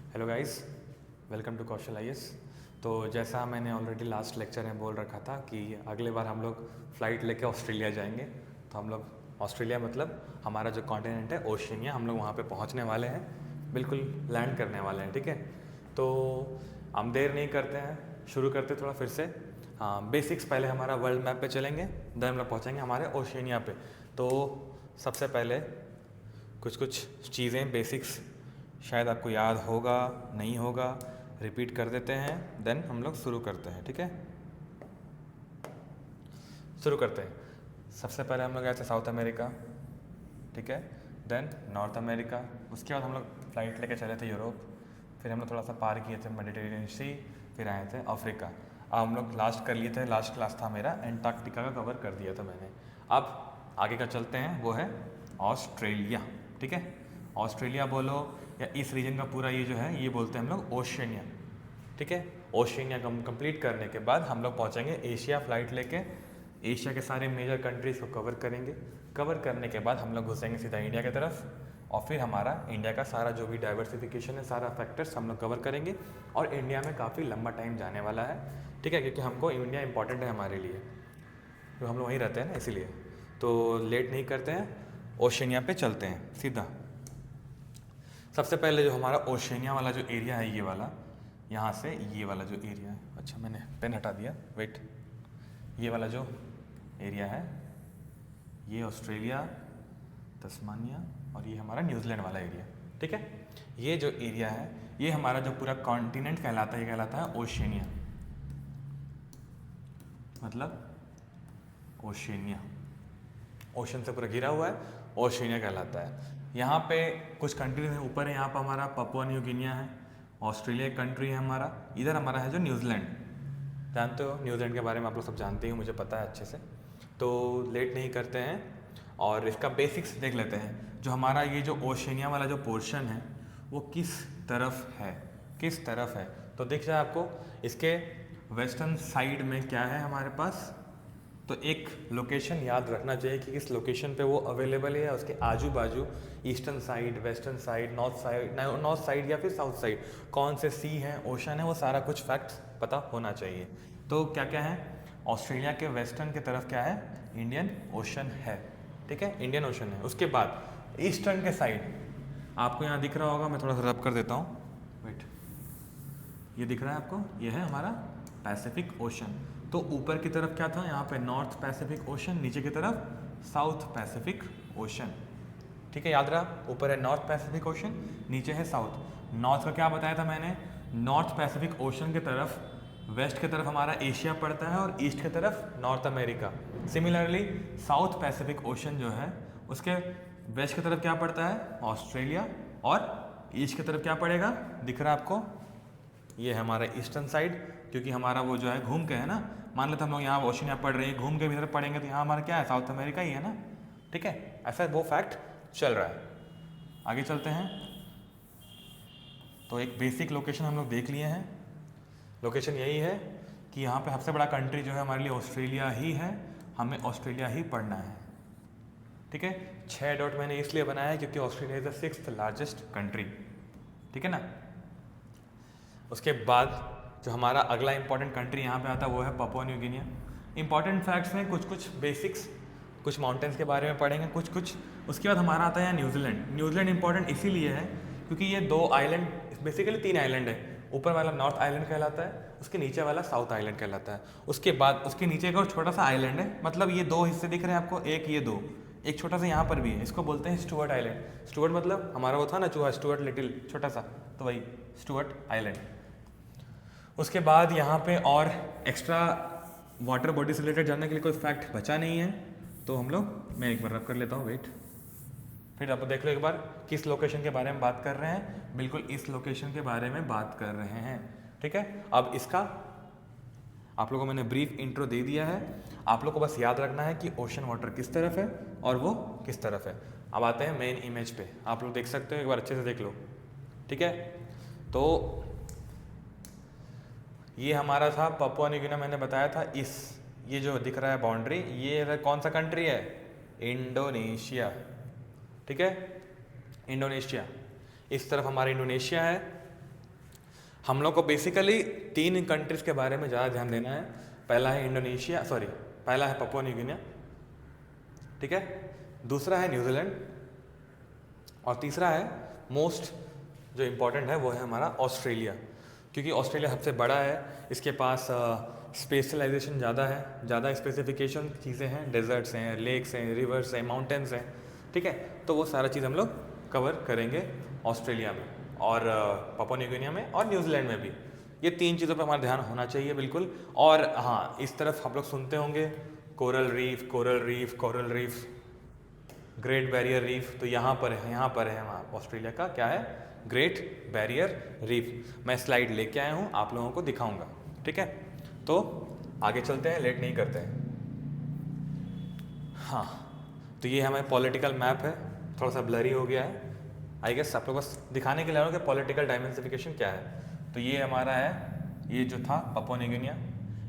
Hello guys, welcome to Kaushal IAS. तो जैसा मैंने ऑलरेडी लास्ट लेक्चर में बोल रखा था कि अगले बार हम लोग फ़्लाइट लेके ऑस्ट्रेलिया जाएंगे। तो हम लोग ऑस्ट्रेलिया मतलब हमारा जो कॉन्टिनेंट है ओशिनिया, हम लोग वहाँ पे पहुँचने वाले हैं, बिल्कुल लैंड करने वाले हैं। ठीक है, तो हम देर नहीं करते हैं, शुरू करते थोड़ा फिर से। हाँ, बेसिक्स पहले हमारा वर्ल्ड मैप पे चलेंगे, देन हम लोग पहुँचेंगे हमारे ओशिनिया पे। तो सबसे पहले कुछ चीज़ें बेसिक्स शायद आपको याद होगा, नहीं होगा, रिपीट कर देते हैं, देन हम लोग शुरू करते हैं। ठीक है, शुरू करते हैं। सबसे पहले हम लोग गए थे साउथ अमेरिका, ठीक है, देन नॉर्थ अमेरिका। उसके बाद हम लोग फ़्लाइट लेके चले थे यूरोप, फिर हम लोग थोड़ा सा पार किए थे मेडिटेरेनियन सी, फिर आए थे अफ्रीका। अब हम लोग लास्ट कर लिए थे, लास्ट क्लास था मेरा एंटार्कटिका का कवर कर दिया था मैंने। अब आगे का चलते हैं, वो है ऑस्ट्रेलिया। ठीक है, ऑस्ट्रेलिया बोलो या इस रीजन का पूरा ये जो है ये बोलते हैं हम लोग ओशिनिया। ठीक है, ओशिनिया कंप्लीट करने के बाद हम लोग पहुंचेंगे एशिया फ्लाइट लेके। एशिया के सारे मेजर कंट्रीज़ को कवर करेंगे। कवर करने के बाद हम लोग घुसेंगे सीधा इंडिया की तरफ, और फिर हमारा इंडिया का सारा जो भी डाइवर्सिफिकेशन है, सारा फैक्टर्स हम लोग कवर करेंगे। और इंडिया में काफ़ी लंबा टाइम जाने वाला है। ठीक है, क्योंकि हमको इंडिया इंपॉर्टेंट है हमारे लिए, तो हम लोग वहीं रहते हैं ना, इसीलिए। तो लेट नहीं करते हैं, ओशिनिया पे चलते हैं सीधा। सबसे पहले जो हमारा ओशिनिया वाला जो एरिया है, ये वाला, यहाँ से ये वाला जो एरिया है, अच्छा मैंने पेन हटा दिया, वेट। ये वाला जो एरिया है, ये ऑस्ट्रेलिया, तस्मानिया, और ये हमारा न्यूजीलैंड वाला एरिया। ठीक है, ये जो एरिया है ये हमारा जो पूरा कॉन्टिनेंट कहलाता है, ये कहलाता है ओशिनिया, मतलब ओशिनिया। ओशन से पूरा घिरा हुआ है, ओशिनिया कहलाता है। यहाँ पे कुछ कंट्रीज हैं ऊपर है, यहाँ पर हमारा पपुआ न्यू गिनिया है, ऑस्ट्रेलिया एक कंट्री है हमारा, इधर हमारा है जो न्यूजीलैंड। जानते हो न्यूजीलैंड के बारे में, आप लोग सब जानते हो, मुझे पता है अच्छे से। तो लेट नहीं करते हैं और इसका बेसिक्स देख लेते हैं। जो हमारा ये जो ओशिनिया वाला जो पोर्शन है वो किस तरफ है, किस तरफ है। तो दिख रहा है आपको, इसके वेस्टर्न साइड में क्या है हमारे पास। तो एक लोकेशन याद रखना चाहिए कि किस लोकेशन पे वो अवेलेबल है, उसके आजू बाजू eastern side, western side, north side या फिर साउथ साइड कौन से सी हैं, ओशन है, वो सारा कुछ फैक्ट्स पता होना चाहिए। तो क्या क्या है, ऑस्ट्रेलिया के वेस्टर्न की तरफ क्या है, इंडियन ओशन है। ठीक है, इंडियन ओशन है। उसके बाद ईस्टर्न के साइड आपको यहाँ दिख रहा होगा, मैं थोड़ा सा रब कर देता हूँ, वेट, ये दिख रहा है आपको, ये है हमारा पैसिफिक ओशन। तो ऊपर की तरफ क्या था, यहाँ पे नॉर्थ पैसिफिक ओशन, नीचे की तरफ साउथ पैसिफिक ओशन। ठीक है, याद रहा, ऊपर है नॉर्थ पैसिफिक ओशन, नीचे है साउथ। नॉर्थ का क्या बताया था मैंने, नॉर्थ पैसिफिक ओशन की तरफ, वेस्ट की तरफ हमारा एशिया पड़ता है और ईस्ट की तरफ north America. Similarly south Pacific ocean जो है उसके वेस्ट की तरफ क्या पड़ता है, ऑस्ट्रेलिया, और ईस्ट की तरफ क्या पड़ेगा, दिख रहा है आपको, ये है हमारा ईस्टर्न साइड, क्योंकि हमारा वो जो है घूम के है ना, मान लेते हम लोग यहाँ ओशिनिया पढ़ रहे हैं, घूम के भी तरफ पढ़ेंगे तो यहाँ हमारा क्या है, साउथ अमेरिका ही है ना। ठीक है, ऐसा वो फैक्ट चल रहा है। आगे चलते हैं। तो एक बेसिक लोकेशन हम लोग देख लिए हैं। लोकेशन यही है कि यहाँ पे सबसे बड़ा कंट्री जो है हमारे लिए ऑस्ट्रेलिया ही है, हमें ऑस्ट्रेलिया ही पढ़ना है। ठीक है, 6 डॉट मैंने इसलिए बनाया है क्योंकि Australia is the 6th largest country. ठीक है ना। उसके बाद जो हमारा अगला इंपॉर्टेंट कंट्री यहाँ पे आता है वो है Papua new Guinea. Important facts में कुछ बेसिक्स, कुछ माउंटेन्स के बारे में पढ़ेंगे, कुछ। उसके बाद हमारा आता है न्यूजीलैंड। न्यूजीलैंड इंपॉर्टेंट इसीलिए है क्योंकि ये 2 आइलैंड, बेसिकली 3 आइलैंड है। ऊपर वाला नॉर्थ आइलैंड कहलाता है, उसके नीचे वाला साउथ आइलैंड कहलाता है। उसके बाद उसके नीचे एक और छोटा सा आइलैंड है, मतलब ये 2 हिस्से दिख रहे हैं आपको, एक ये 2, एक छोटा सा यहाँ पर भी है, इसको बोलते हैं स्टुअर्ट आइलैंड। स्टुअर्ट मतलब हमारा वो था ना चूहा, स्टुअर्ट लिटिल, छोटा सा, तो वही स्टुअर्ट आइलैंड। उसके बाद यहाँ पे और एक्स्ट्रा वाटर बॉडी से रिलेटेड जानने के लिए कोई फैक्ट बचा नहीं है, तो हम लोग, मैं एक बार रब कर लेता हूँ, वेट, फिर आप देख लो एक बार किस लोकेशन के बारे में बात कर रहे हैं। बिल्कुल इस लोकेशन के बारे में बात कर रहे हैं। ठीक है, अब इसका आप लोगों को मैंने ब्रीफ इंट्रो दे दिया है। आप लोग को बस याद रखना है कि ओशन वाटर किस तरफ है और वो किस तरफ है। अब आते हैं मेन इमेज पे, आप लोग देख सकते हो, एक बार अच्छे से देख लो। ठीक है, तो ये हमारा था पपुआ न्यू गिनिया, मैंने बताया था, ये जो दिख रहा है बाउंड्री, ये कौन सा कंट्री है, इंडोनेशिया। ठीक है, इंडोनेशिया, इस तरफ हमारा इंडोनेशिया है, हम लोग को बेसिकली 3 कंट्रीज़ के बारे में ज़्यादा ध्यान देना है। पहला है इंडोनेशिया, सॉरी पहला है पपुआ न्यू गिनिया, ठीक है, दूसरा है न्यूजीलैंड, और तीसरा है मोस्ट जो इम्पोर्टेंट है वो है हमारा ऑस्ट्रेलिया, क्योंकि ऑस्ट्रेलिया सबसे बड़ा है, इसके पास स्पेशलाइजेशन ज़्यादा है, ज़्यादा स्पेसिफिकेशन चीज़ें हैं, डेजर्ट्स हैं, लेक्स हैं, रिवर्स हैं, माउंटेन्स हैं, ठीक है। तो वो सारा चीज़ हम लोग कवर करेंगे ऑस्ट्रेलिया में और पपुआ न्यू गिनिया में और न्यूजीलैंड में भी। ये 3 चीज़ों पर हमारा ध्यान होना चाहिए बिल्कुल। और हाँ, इस तरफ आप लोग सुनते होंगे coral reef, coral reef, coral reef, great Barrier reef, तो यहाँ पर है वहाँ ऑस्ट्रेलिया का क्या है, ग्रेट बैरियर रीफ। मैं स्लाइड लेके आया हूँ, आप लोगों को दिखाऊंगा, ठीक है। तो आगे चलते हैं, लेट नहीं करते हैं। हाँ, तो ये हमारा पॉलिटिकल मैप है, थोड़ा सा ब्लरी हो गया है, आई गेस आप लोग बस दिखाने के लिए कि पॉलिटिकल डायमेंसिफिकेशन क्या है। तो ये हमारा है, ये जो था पपुआ न्यू गिनिया,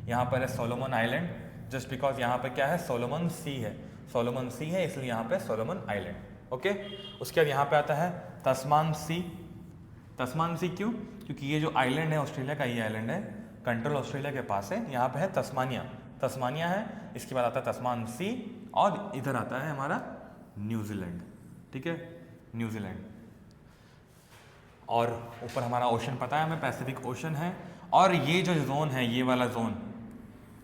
यहाँ पर है सोलोमन आइलैंड, जस्ट बिकॉज यहाँ पे क्या है, सोलोमन सी है, सोलोमन सी है इसलिए यहाँ पे सोलोमन आइलैंड, ओके। उसके बाद यहाँ पे आता है तस्मान सी। तस्मान सी क्यों? क्योंकि ये जो आइलैंड है ऑस्ट्रेलिया का, ये आइलैंड है कंट्रोल ऑस्ट्रेलिया के पास है, यहाँ पे है तस्मानिया, तस्मानिया है, इसके बाद आता है तस्मान सी, और इधर आता है हमारा न्यूजीलैंड, ठीक है, न्यूजीलैंड। और ऊपर हमारा ओशन पता है हमें, पैसिफिक ओशन है। और ये जो जोन है, ये वाला जोन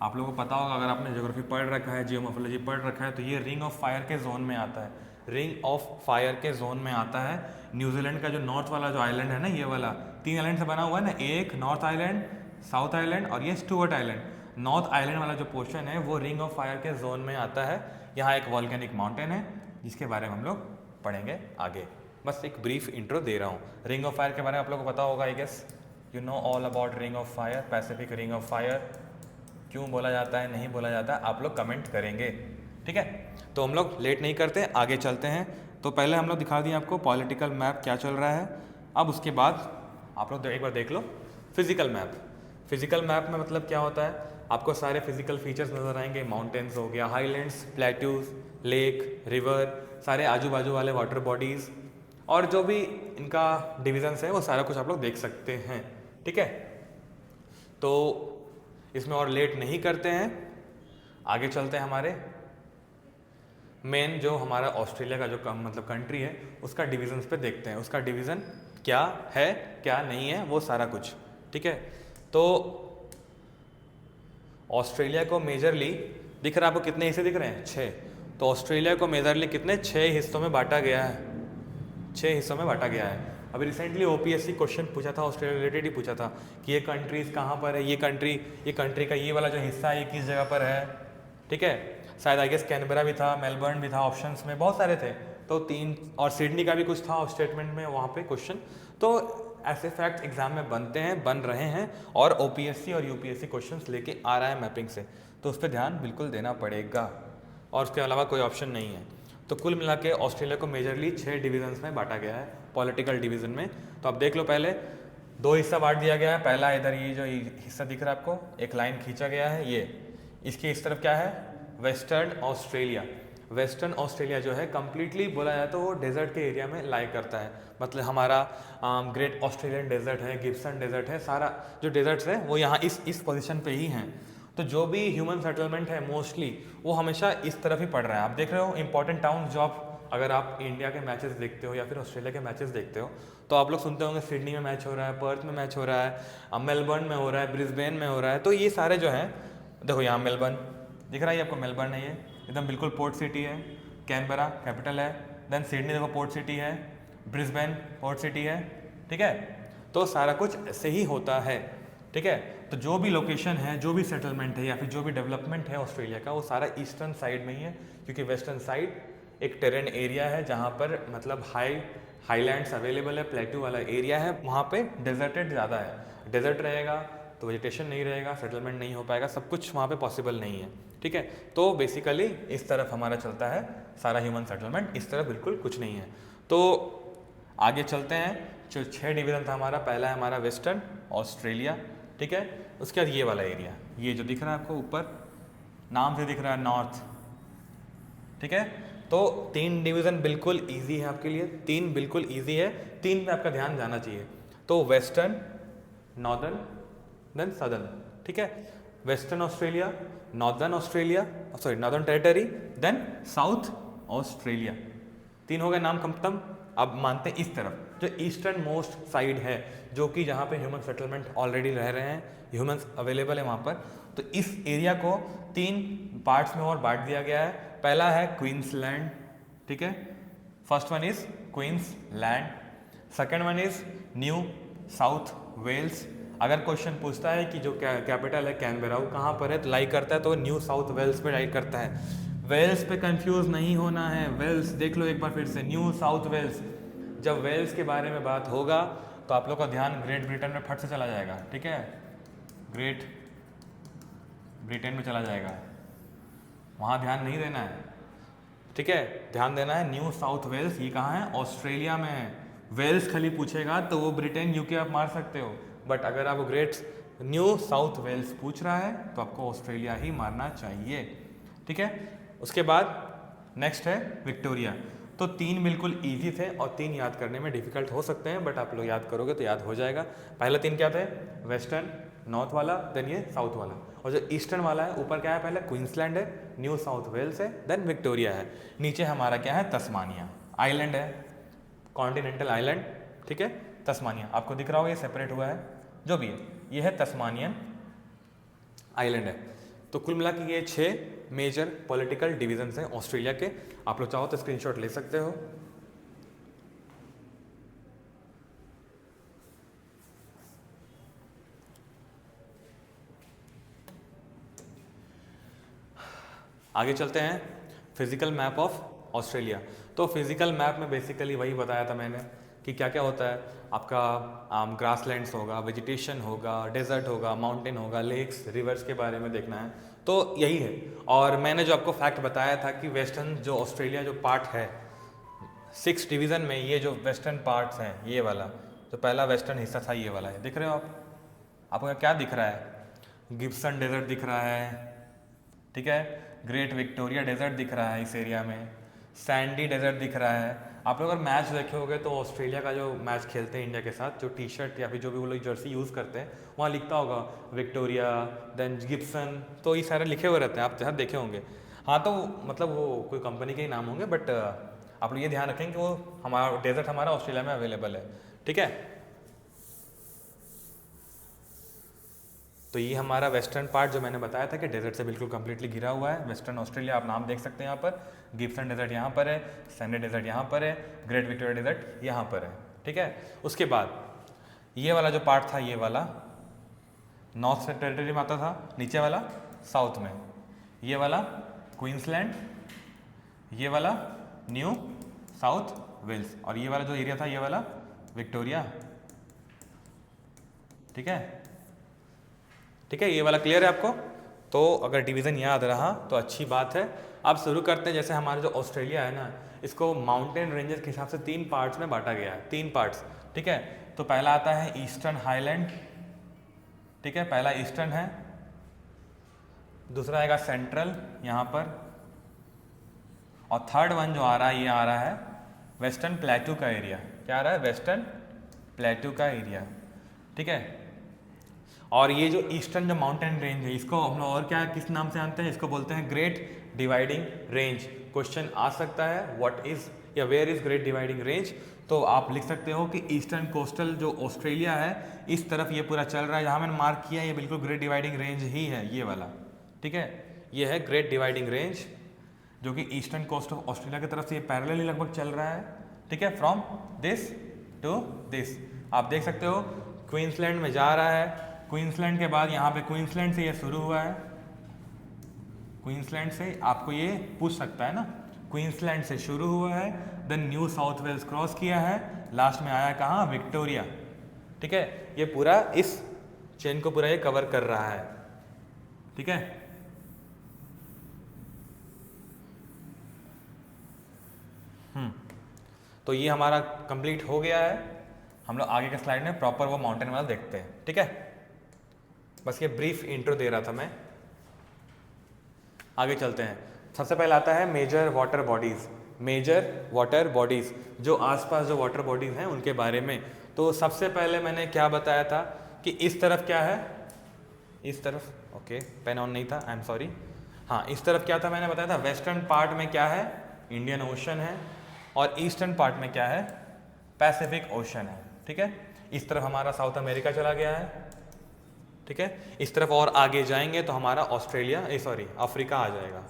आप लोगों को पता होगा, अगर आपने ज्योग्राफी पढ़ रखा है, जियोमॉर्फोलॉजी पढ़ रखा है, तो ये रिंग ऑफ फायर के जोन में आता है, रिंग ऑफ फायर के जोन में आता है। न्यूजीलैंड का जो नॉर्थ वाला जो आइलैंड है ना, ये वाला 3 आइलैंड से बना हुआ है ना, एक नॉर्थ आइलैंड, साउथ आइलैंड और ये स्टुअर्ट आइलैंड। नॉर्थ आइलैंड वाला जो पोर्शन है वो रिंग ऑफ फायर के जोन में आता है। यहाँ एक वॉल्केनिक माउंटेन है जिसके बारे में हम लोग पढ़ेंगे आगे, बस एक ब्रीफ इंट्रो दे रहा हूँ। रिंग ऑफ फायर के बारे में आप लोगों को पता होगा, I guess you know all about ring of fire, Pacific ring of fire. क्यों बोला जाता है, नहीं बोला जाता, आप लोग कमेंट करेंगे, ठीक है। तो हम लोग लेट नहीं करते, आगे चलते हैं। तो पहले हम लोग दिखा दिए आपको पॉलिटिकल मैप क्या चल रहा है। अब उसके बाद आप लोग एक बार देख लो फिजिकल मैप। फिजिकल मैप में मतलब क्या होता है, आपको सारे फिजिकल फीचर्स नज़र आएंगे, माउंटेन्स हो गया, हाईलैंड्स, प्लेट्यूज, लेक, रिवर, सारे आजू बाजू वाले वाटर बॉडीज़, और जो भी इनका डिविजन्स है वो सारा कुछ आप लोग देख सकते हैं, ठीक है। तो इसमें और लेट नहीं करते हैं, आगे चलते हैं हमारे मेन जो हमारा ऑस्ट्रेलिया का जो मतलब कंट्री है उसका डिविजन्स पे देखते हैं, उसका डिवीज़न क्या है क्या नहीं है वो सारा कुछ, ठीक है। तो ऑस्ट्रेलिया को मेजरली दिख रहा है आपको, कितने हिस्से दिख रहे हैं, 6। तो ऑस्ट्रेलिया को मेजरली कितने 6 हिस्सों में बांटा गया है, 6 हिस्सों में बांटा गया है। अभी रिसेंटली ओपीएससी क्वेश्चन पूछा था, ऑस्ट्रेलिया रिलेटेड ही पूछा था कि ये कंट्रीज कहाँ पर है, ये कंट्री का ये वाला जो हिस्सा है ये किस जगह पर है, ठीक है। शायद आई गेस कैनबरा भी था, मेलबर्न भी था, ऑप्शंस में बहुत सारे थे, तो 3, और सिडनी का भी कुछ था स्टेटमेंट में वहाँ पे क्वेश्चन। तो ऐसे फैक्ट्स एग्जाम में बनते हैं, बन रहे हैं, और ओपीएससी और यूपीएससी क्वेश्चंस लेके आ रहा है मैपिंग से, तो उस पर ध्यान बिल्कुल देना पड़ेगा, और उसके अलावा कोई ऑप्शन नहीं है। तो कुल मिला के ऑस्ट्रेलिया को मेजरली 6 डिविजन्स में बांटा गया है, पॉलिटिकल डिवीजन में। तो आप देख लो, पहले 2 हिस्सा बांट दिया गया है। पहला इधर ये जो हिस्सा दिख रहा है आपको, एक लाइन खींचा गया है, ये इसके इस तरफ क्या है, वेस्टर्न ऑस्ट्रेलिया। वेस्टर्न ऑस्ट्रेलिया जो है कम्प्लीटली बोला जाए तो वो डेजर्ट के एरिया में लाई करता है, मतलब हमारा ग्रेट ऑस्ट्रेलियन डेजर्ट है, गिब्सन डेजर्ट है, सारा जो डेजर्ट्स है वो यहाँ इस पोजीशन पे ही हैं। तो जो भी ह्यूमन सेटलमेंट है मोस्टली वो हमेशा इस तरफ ही पड़ रहा है। आप देख रहे हो इंपॉर्टेंट टाउन जो आप, अगर आप इंडिया के मैचेस देखते हो या फिर ऑस्ट्रेलिया के मैचेस देखते हो तो आप लोग सुनते होंगे सिडनी में मैच हो रहा है, पर्थ में मैच हो रहा है, मेलबर्न में हो रहा है, ब्रिस्बेन में हो रहा है। तो ये सारे जो हैं, देखो यहाँ मेलबर्न दिख रहा है आपको, मेलबर्न है ये एकदम बिल्कुल पोर्ट सिटी है, कैनबरा कैपिटल है, देन सिडनी देखो पोर्ट सिटी है, ब्रिस्बेन पोर्ट सिटी है, ठीक है। तो सारा कुछ ऐसे ही होता है, ठीक है। तो जो भी लोकेशन है, जो भी सेटलमेंट है या फिर जो भी डेवलपमेंट है ऑस्ट्रेलिया का, वो सारा ईस्टर्न साइड में ही है, क्योंकि वेस्टर्न साइड एक टेरेन एरिया है जहाँ पर मतलब हाईलैंड्स अवेलेबल है, प्लेट्यू वाला एरिया है, वहाँ पे डेजर्टेड ज़्यादा है। डेजर्ट रहेगा तो वेजिटेशन नहीं रहेगा, सेटलमेंट नहीं हो पाएगा, सब कुछ वहाँ पे पॉसिबल नहीं है, ठीक है। तो बेसिकली इस तरफ हमारा चलता है सारा ह्यूमन सेटलमेंट, इस तरफ बिल्कुल कुछ नहीं है। तो आगे चलते हैं, जो 6 डिवीज़न था हमारा, पहला है हमारा वेस्टर्न ऑस्ट्रेलिया, ठीक है। उसके बाद ये वाला एरिया, ये जो दिख रहा है आपको ऊपर नाम से दिख रहा है नॉर्थ, ठीक है। तो 3 डिवीज़न बिल्कुल इजी है आपके लिए, 3 बिल्कुल इजी है, 3 पे आपका ध्यान जाना चाहिए। तो वेस्टर्न नॉर्दर्न, देन सदर्न, ठीक है। Western Australia, Northern Australia, sorry Northern Territory, then South Australia. 3 हो गए नाम खत्म। अब मानते हैं इस तरफ जो ईस्टर्न मोस्ट साइड है, जो कि जहाँ पे ह्यूमन सेटलमेंट ऑलरेडी रह रहे हैं, ह्यूमंस अवेलेबल है वहाँ पर, तो इस एरिया को 3 पार्ट्स में और बांट दिया गया है। पहला है क्वींसलैंड, ठीक है, first one is Queensland, second one is New South Wales. अगर क्वेश्चन पूछता है कि जो कैपिटल है कैनबेरा वो कहाँ पर है, तो लाई करता है तो न्यू साउथ वेल्स पे लाई करता है। वेल्स पे कंफ्यूज नहीं होना है, वेल्स देख लो एक बार फिर से, न्यू साउथ वेल्स। जब वेल्स के बारे में बात होगा तो आप लोग का ध्यान ग्रेट ब्रिटेन में फट से चला जाएगा, ठीक है, ग्रेट ब्रिटेन में चला जाएगा, वहाँ ध्यान नहीं देना है, ठीक है, ध्यान देना है न्यू साउथ वेल्स। ये कहाँ है, ऑस्ट्रेलिया में है। वेल्स खाली पूछेगा तो वो ब्रिटेन यूके आप मार सकते हो, बट अगर आप ग्रेट न्यू साउथ वेल्स पूछ रहा है तो आपको ऑस्ट्रेलिया ही मारना चाहिए, ठीक है। उसके बाद नेक्स्ट है विक्टोरिया। तो 3 बिल्कुल इजी थे और 3 याद करने में डिफिकल्ट हो सकते हैं, बट आप लोग याद करोगे तो याद हो जाएगा। पहले 3 क्या थे, वेस्टर्न नॉर्थ वाला, देन ये साउथ वाला, और जो ईस्टर्न वाला है ऊपर क्या है, पहले क्वींसलैंड है, न्यू साउथ वेल्स है, देन विक्टोरिया है, नीचे हमारा क्या है, तस्मानिया आइलैंड है, कॉन्टिनेंटल आइलैंड, ठीक है, तस्मानिया आपको दिख रहा होगा, ये सेपरेट हुआ है, जो भी है, ये है तस्मानियन आइलैंड है। तो कुल मिला के ये 6 मेजर पॉलिटिकल डिवीजन्स हैं ऑस्ट्रेलिया के। आप लोग चाहो तो स्क्रीनशॉट ले सकते हो। आगे चलते हैं, फिजिकल मैप ऑफ ऑस्ट्रेलिया। तो फिजिकल मैप में बेसिकली वही बताया था मैंने कि क्या क्या होता है, आपका ग्रासलैंड्स होगा, वेजिटेशन होगा, डेजर्ट होगा, माउंटेन होगा, लेक्स, रिवर्स के बारे में देखना है, तो यही है। और मैंने जो आपको फैक्ट बताया था कि वेस्टर्न जो ऑस्ट्रेलिया जो पार्ट है 6 डिवीज़न में, ये जो वेस्टर्न पार्ट्स हैं, ये वाला जो पहला वेस्टर्न हिस्सा था ये वाला है, दिख रहे हो आप, आपको क्या दिख रहा है, गिब्सन डेजर्ट दिख रहा है, ठीक है, ग्रेट विक्टोरिया डेजर्ट दिख रहा है इस एरिया में, सैंडी डेजर्ट दिख रहा है। आप लोग अगर मैच देखे होगे तो ऑस्ट्रेलिया का जो मैच खेलते हैं इंडिया के साथ, जो टी शर्ट या फिर जो भी वो लोग जर्सी यूज़ करते हैं, वहाँ लिखता होगा विक्टोरिया, देन गिब्सन, तो ये सारे लिखे हुए रहते हैं, आप जहाँ देखे होंगे। हाँ, तो मतलब वो कोई कंपनी के ही नाम होंगे, बट आप लोग ये ध्यान रखें कि वो हमारा डेजर्ट हमारा ऑस्ट्रेलिया में अवेलेबल है, ठीक है। तो ये हमारा वेस्टर्न पार्ट जो मैंने बताया था कि डेजर्ट से बिल्कुल कंप्लीटली घिरा हुआ है, वेस्टर्न ऑस्ट्रेलिया, आप नाम देख सकते हैं यहाँ पर, गिब्सन डेजर्ट यहाँ पर है, सैंडी डेजर्ट यहाँ पर है, ग्रेट विक्टोरिया डेजर्ट यहाँ पर है, ठीक है। उसके बाद ये वाला जो पार्ट था, ये वाला नॉर्थ टेरिटरी में आता था, नीचे वाला साउथ में, ये वाला क्वींसलैंड, ये वाला न्यू साउथ वेल्स, और ये वाला जो एरिया था ये वाला विक्टोरिया, ठीक है, ठीक है, ये वाला क्लियर है आपको। तो अगर डिवीज़न याद रहा तो अच्छी बात है। अब शुरू करते हैं, जैसे हमारा जो ऑस्ट्रेलिया है ना, इसको माउंटेन रेंजेस के हिसाब से 3 पार्ट्स में बांटा गया है, 3 पार्ट्स, ठीक है। तो पहला आता है ईस्टर्न हाईलैंड, ठीक है, पहला ईस्टर्न है, दूसरा आएगा सेंट्रल यहाँ पर, और थर्ड वन जो आ रहा है ये आ रहा है वेस्टर्न प्लेटू का एरिया। क्या आ रहा है, वेस्टर्न प्लेटू का एरिया, ठीक है। और ये जो ईस्टर्न जो माउंटेन रेंज है, इसको हम लोग और क्या किस नाम से जानते हैं, इसको बोलते हैं ग्रेट डिवाइडिंग रेंज। क्वेश्चन आ सकता है व्हाट इज या where is Great Dividing Range, तो आप लिख सकते हो कि ईस्टर्न कोस्टल जो ऑस्ट्रेलिया है इस तरफ ये पूरा चल रहा है, जहाँ मैंने मार्क किया ये बिल्कुल ग्रेट डिवाइडिंग रेंज ही है, ये वाला, ठीक है, ये है ग्रेट डिवाइडिंग रेंज, जो कि ईस्टर्न कोस्ट ऑफ ऑस्ट्रेलिया की तरफ से ये पैरेलल ही लगभग चल रहा है, ठीक है, फ्रॉम दिस टू दिस। आप देख सकते हो क्वींसलैंड में जा रहा है, क्वींसलैंड के बाद यहाँ पे क्वींसलैंड से ये शुरू हुआ है, क्वींसलैंड से आपको ये पूछ सकता है ना, क्वींसलैंड से शुरू हुआ है, then New South Wales cross किया है, लास्ट में आया कहाँ, विक्टोरिया, ठीक है। ये पूरा इस चेन को पूरा ये कवर कर रहा है, ठीक है। तो ये हमारा कंप्लीट हो गया है। हम लोग आगे के स्लाइड में प्रॉपर वो माउंटेन वाला देखते हैं, ठीक है। बस ये ब्रीफ इंट्रो दे रहा था मैं, आगे चलते हैं। सबसे पहले आता है major water bodies, major water bodies, जो आसपास जो वाटर बॉडीज़ हैं उनके बारे में। तो सबसे पहले मैंने क्या बताया था कि इस तरफ क्या है, इस तरफ, ओके पेन ऑन नहीं था, आई एम सॉरी, हाँ इस तरफ क्या था मैंने बताया था, वेस्टर्न पार्ट में क्या है, इंडियन ओशन है, और ईस्टर्न पार्ट में क्या है, पैसिफिक ओशन है। ठीक है, इस तरफ हमारा साउथ अमेरिका चला गया है। ठीक है, इस तरफ और आगे जाएंगे तो हमारा ऑस्ट्रेलिया, सॉरी अफ्रीका आ जाएगा।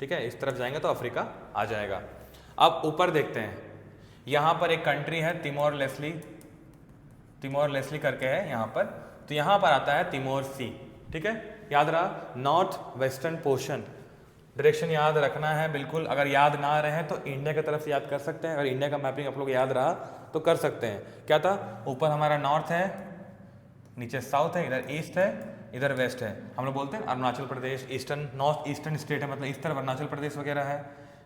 ठीक है, इस तरफ जाएंगे तो अफ्रीका आ जाएगा। अब ऊपर देखते हैं, यहाँ पर एक कंट्री है तिमोर लेस्ली, तिमोर लेस्ली करके है यहाँ पर, तो यहाँ पर आता है तिमोर सी। ठीक है, याद रहा नॉर्थ वेस्टर्न पोर्शन, डायरेक्शन याद रखना है बिल्कुल। अगर याद ना रहे तो इंडिया की तरफ से याद कर सकते हैं, अगर इंडिया का मैपिंग आप लोग याद रहा तो कर सकते हैं। क्या था, ऊपर हमारा नॉर्थ है, नीचे साउथ है, इधर ईस्ट है, इधर वेस्ट है। हम लोग बोलते हैं Arunachal Pradesh eastern, north eastern state है, मतलब इस तरफ अरुणाचल प्रदेश वगैरह है।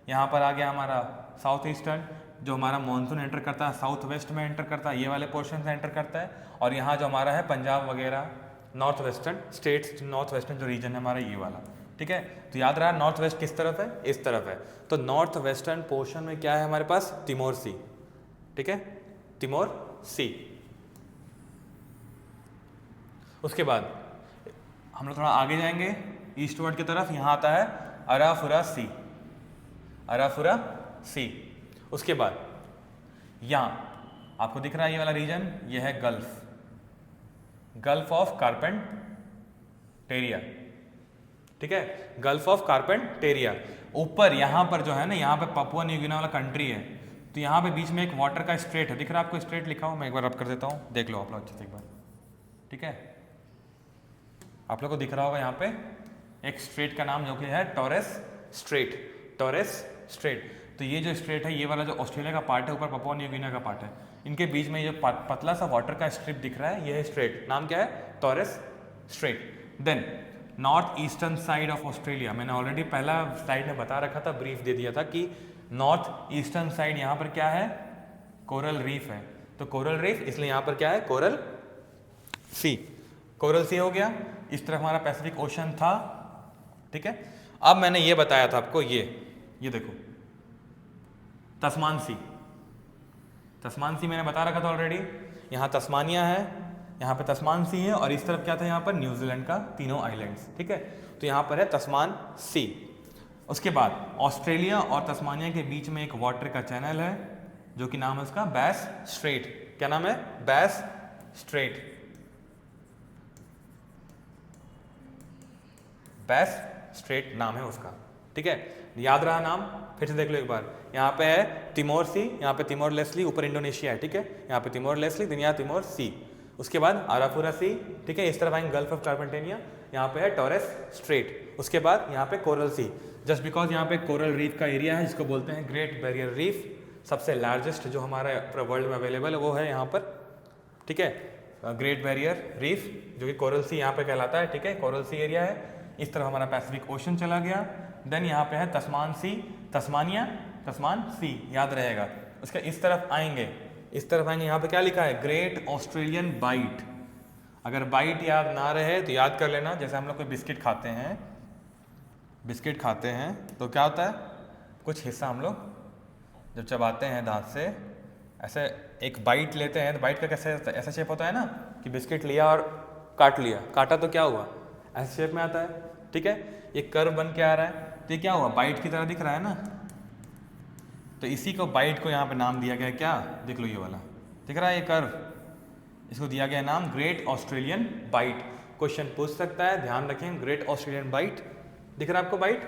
यहाँ पर आ गया हमारा साउथ ईस्टर्न, जो हमारा मानसून एंटर करता है साउथ वेस्ट में एंटर करता है, ये वाले पोर्शन से एंटर करता है। और यहाँ जो हमारा है पंजाब वगैरह, north western states, north western जो रीजन है हमारा ये वाला। ठीक है, तो याद रहा नॉर्थ वेस्ट किस तरफ है, इस तरफ है। तो नॉर्थ वेस्टर्न पोर्शन में क्या है हमारे पास, तिमोर सी। ठीक है, तिमोर सी। उसके बाद हम लोग थोड़ा आगे जाएंगे ईस्टवर्ड की तरफ, यहाँ आता है अराफुरा सी, अराफुरा सी। उसके बाद यहाँ आपको दिख रहा है ये वाला रीजन, ये है गल्फ, गल्फ ऑफ कार्पेंटेरिया। ठीक है, गल्फ ऑफ कार्पेंटेरिया। ऊपर यहाँ पर जो है ना, यहाँ पे पपुआ न्यू गिनी वाला कंट्री है, तो यहाँ पे बीच में एक वाटर का स्ट्रेट है, दिख रहा है आपको, स्ट्रेट लिखा हो, मैं एक बार रब कर देता हूँ, देख लो आप लोग अच्छे से एक बार। ठीक है, आप लोग को दिख रहा होगा यहाँ पे एक स्ट्रेट का नाम जो कि है टॉरेस स्ट्रेट, टॉरेस स्ट्रेट। तो ये जो स्ट्रेट है, ये वाला जो ऑस्ट्रेलिया का पार्ट है, ऊपर पपुआ न्यू गिनी का पार्ट है, इनके बीच में ये जो पतला सा वाटर का स्ट्रिप दिख रहा है, ये है स्ट्रेट, नाम क्या है, Torres Strait. Then north eastern side of Australia, मैंने ऑलरेडी पहला स्लाइड में बता रखा था, ब्रीफ दे दिया था कि नॉर्थ ईस्टर्न साइड यहाँ पर क्या है, कोरल रीफ है। तो कोरल रीफ, इसलिए यहाँ पर क्या है, कोरल सी, कोरल सी हो गया। इस तरफ हमारा पैसिफिक ओशन था। ठीक है, अब मैंने ये बताया था आपको, ये देखो तस्मान सी, तस्मान सी मैंने बता रखा था ऑलरेडी, यहाँ तस्मानिया है, यहाँ पे तस्मान सी है, और इस तरफ क्या था, यहाँ पर न्यूजीलैंड का तीनों आइलैंड्स। ठीक है, तो यहाँ पर है तस्मान सी। उसके बाद ऑस्ट्रेलिया और तस्मानिया के बीच में एक वाटर का चैनल है, जो कि नाम है उसका बैस स्ट्रेट। क्या नाम है, बैस स्ट्रेट, बैस स्ट्रेट नाम है उसका। ठीक है, याद रहा नाम, फिर से देख लो एक बार। यहाँ पे है तिमोर सी, यहाँ पे तिमोर लेस्ली, ऊपर इंडोनेशिया है। ठीक है, यहाँ पे तिमोर लेस्ली, दिन यहाँ तिमोर सी। उसके बाद आराफुरा सी। ठीक है, इस तरफ आएंगे गल्फ ऑफ कार्पेंटेरिया, यहाँ पे है टॉरेस स्ट्रेट। उसके बाद यहाँ पे कोरल सी, जस्ट बिकॉज यहाँ पे कोरल रीफ का एरिया है, जिसको बोलते हैं ग्रेट बैरियर रीफ, सबसे लार्जेस्ट जो हमारे वर्ल्ड में अवेलेबल है वो है यहाँ पर। ठीक है, ग्रेट बैरियर रीफ, जो कि कोरल सी यहाँ पे कहलाता है। ठीक है, कोरल सी एरिया है। इस तरफ हमारा पैसिफिक ओशन चला गया। देन यहाँ पे है तस्मान सी, तस्मानिया, तस्मान सी, याद रहेगा। उसके इस तरफ आएंगे, इस तरफ आएंगे, यहाँ पे क्या लिखा है, ग्रेट ऑस्ट्रेलियन बाइट। अगर बाइट याद ना रहे तो याद कर लेना, जैसे हम लोग कोई बिस्किट खाते हैं, बिस्किट खाते हैं तो क्या होता है, कुछ हिस्सा हम लोग जब चबाते हैं दांत से, ऐसे एक बाइट लेते हैं, तो बाइट का कैसे ऐसा शेप होता है ना, कि बिस्किट लिया और काट लिया, काटा तो क्या हुआ, ऐसे शेप में आता है। ठीक है, ये कर्व बन के आ रहा है, तो ये क्या हुआ, बाइट की तरह दिख रहा है ना, तो इसी को बाइट को यहाँ पे नाम दिया गया, क्या देख लो, ये वाला दिख रहा है, ये कर्व, इसको दिया गया नाम ग्रेट ऑस्ट्रेलियन बाइट। क्वेश्चन पूछ सकता है, ध्यान रखें, ग्रेट ऑस्ट्रेलियन बाइट दिख रहा है आपको बाइट,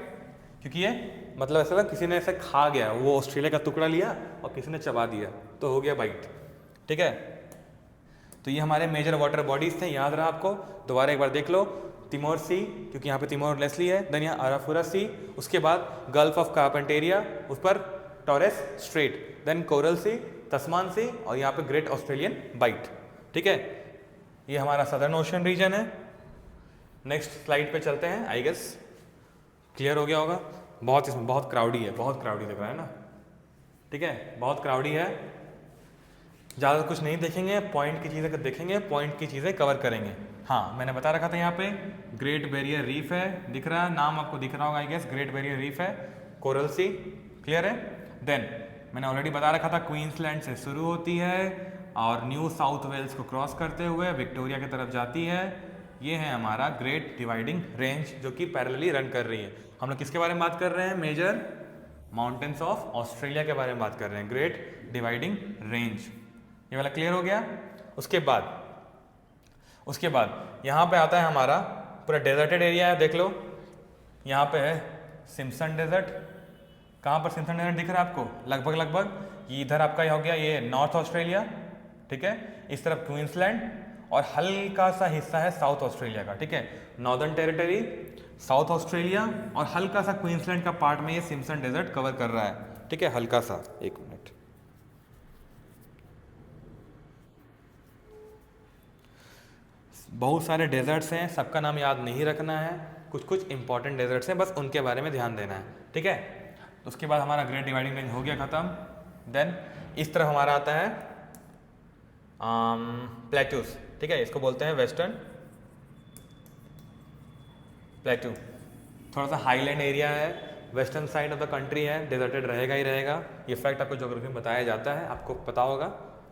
क्योंकि ये मतलब ऐसा किसी ने ऐसे खा गया, वो ऑस्ट्रेलिया का टुकड़ा लिया और किसी ने चबा दिया तो हो गया बाइट। ठीक है, तो ये हमारे मेजर वाटर बॉडीज थे, याद रहा आपको, दोबारा एक बार देख लो। तिमोर सी, क्योंकि यहाँ पे तिमोर लेस्ली है, देन यहाँ आराफुरा सी, उसके बाद गल्फ ऑफ कार्पेंटेरिया, उस पर टॉरेस स्ट्रेट, देन कोरल सी, तस्मान सी, और यहाँ पे ग्रेट ऑस्ट्रेलियन बाइट। ठीक है, ये हमारा सदर्न ओशन रीजन है। नेक्स्ट स्लाइड पे चलते हैं, आई गेस क्लियर हो गया होगा। बहुत इसमें बहुत क्राउडी है, बहुत क्राउडी लग रहा है ना। ठीक है, बहुत क्राउडी है, ज़्यादा कुछ नहीं देखेंगे, पॉइंट की चीज़ें देखेंगे, पॉइंट की चीज़ें कवर करेंगे। हाँ, मैंने बता रखा था यहाँ पे ग्रेट बैरियर रीफ है, दिख रहा है, नाम आपको दिख रहा होगा I guess, Great Barrier Reef है, कोरल सी, क्लियर है। देन मैंने ऑलरेडी बता रखा था क्वींसलैंड से शुरू होती है, और न्यू साउथ वेल्स को क्रॉस करते हुए विक्टोरिया की तरफ जाती है। ये है हमारा ग्रेट डिवाइडिंग रेंज जो कि पैरेलली रन कर रही है। हम लोग किसके बारे में बात कर रहे हैं? मेजर माउंटेन्स ऑफ ऑस्ट्रेलिया के बारे में बात कर रहे हैं, ग्रेट डिवाइडिंग रेंज। ये वाला क्लियर हो गया। उसके बाद यहाँ पे आता है हमारा पूरा डेजर्टेड एरिया है, देख लो यहाँ पे है सिम्पसन डेजर्ट। कहाँ पर सिम्पसन डेजर्ट दिख रहा है आपको? लगभग ये इधर आपका हो गया ये नॉर्थ ऑस्ट्रेलिया, ठीक है। इस तरफ क्वींसलैंड और हल्का सा हिस्सा है साउथ ऑस्ट्रेलिया का, ठीक है। नॉर्दर्न टेरिटरी, साउथ ऑस्ट्रेलिया और हल्का सा क्वींसलैंड का पार्ट में ये सिम्पसन डेजर्ट कवर कर रहा है, ठीक है, हल्का सा। एक मिनट, बहुत सारे डेजर्ट्स हैं, सबका नाम याद नहीं रखना है, कुछ इंपॉर्टेंट डेजर्ट्स हैं, बस उनके बारे में ध्यान देना है, ठीक है। तो उसके बाद हमारा ग्रेट डिवाइडिंग रेंज हो गया खत्म। देन इस तरफ हमारा आता है प्लेट्यूज, ठीक है, इसको बोलते हैं वेस्टर्न प्लेट्यू। थोड़ा सा हाईलैंड एरिया है, western side of the country है, डेजर्टेड रहेगा ही रहेगा। ये फैक्ट आपको ज्योग्राफी में बताया जाता है, आपको पता होगा,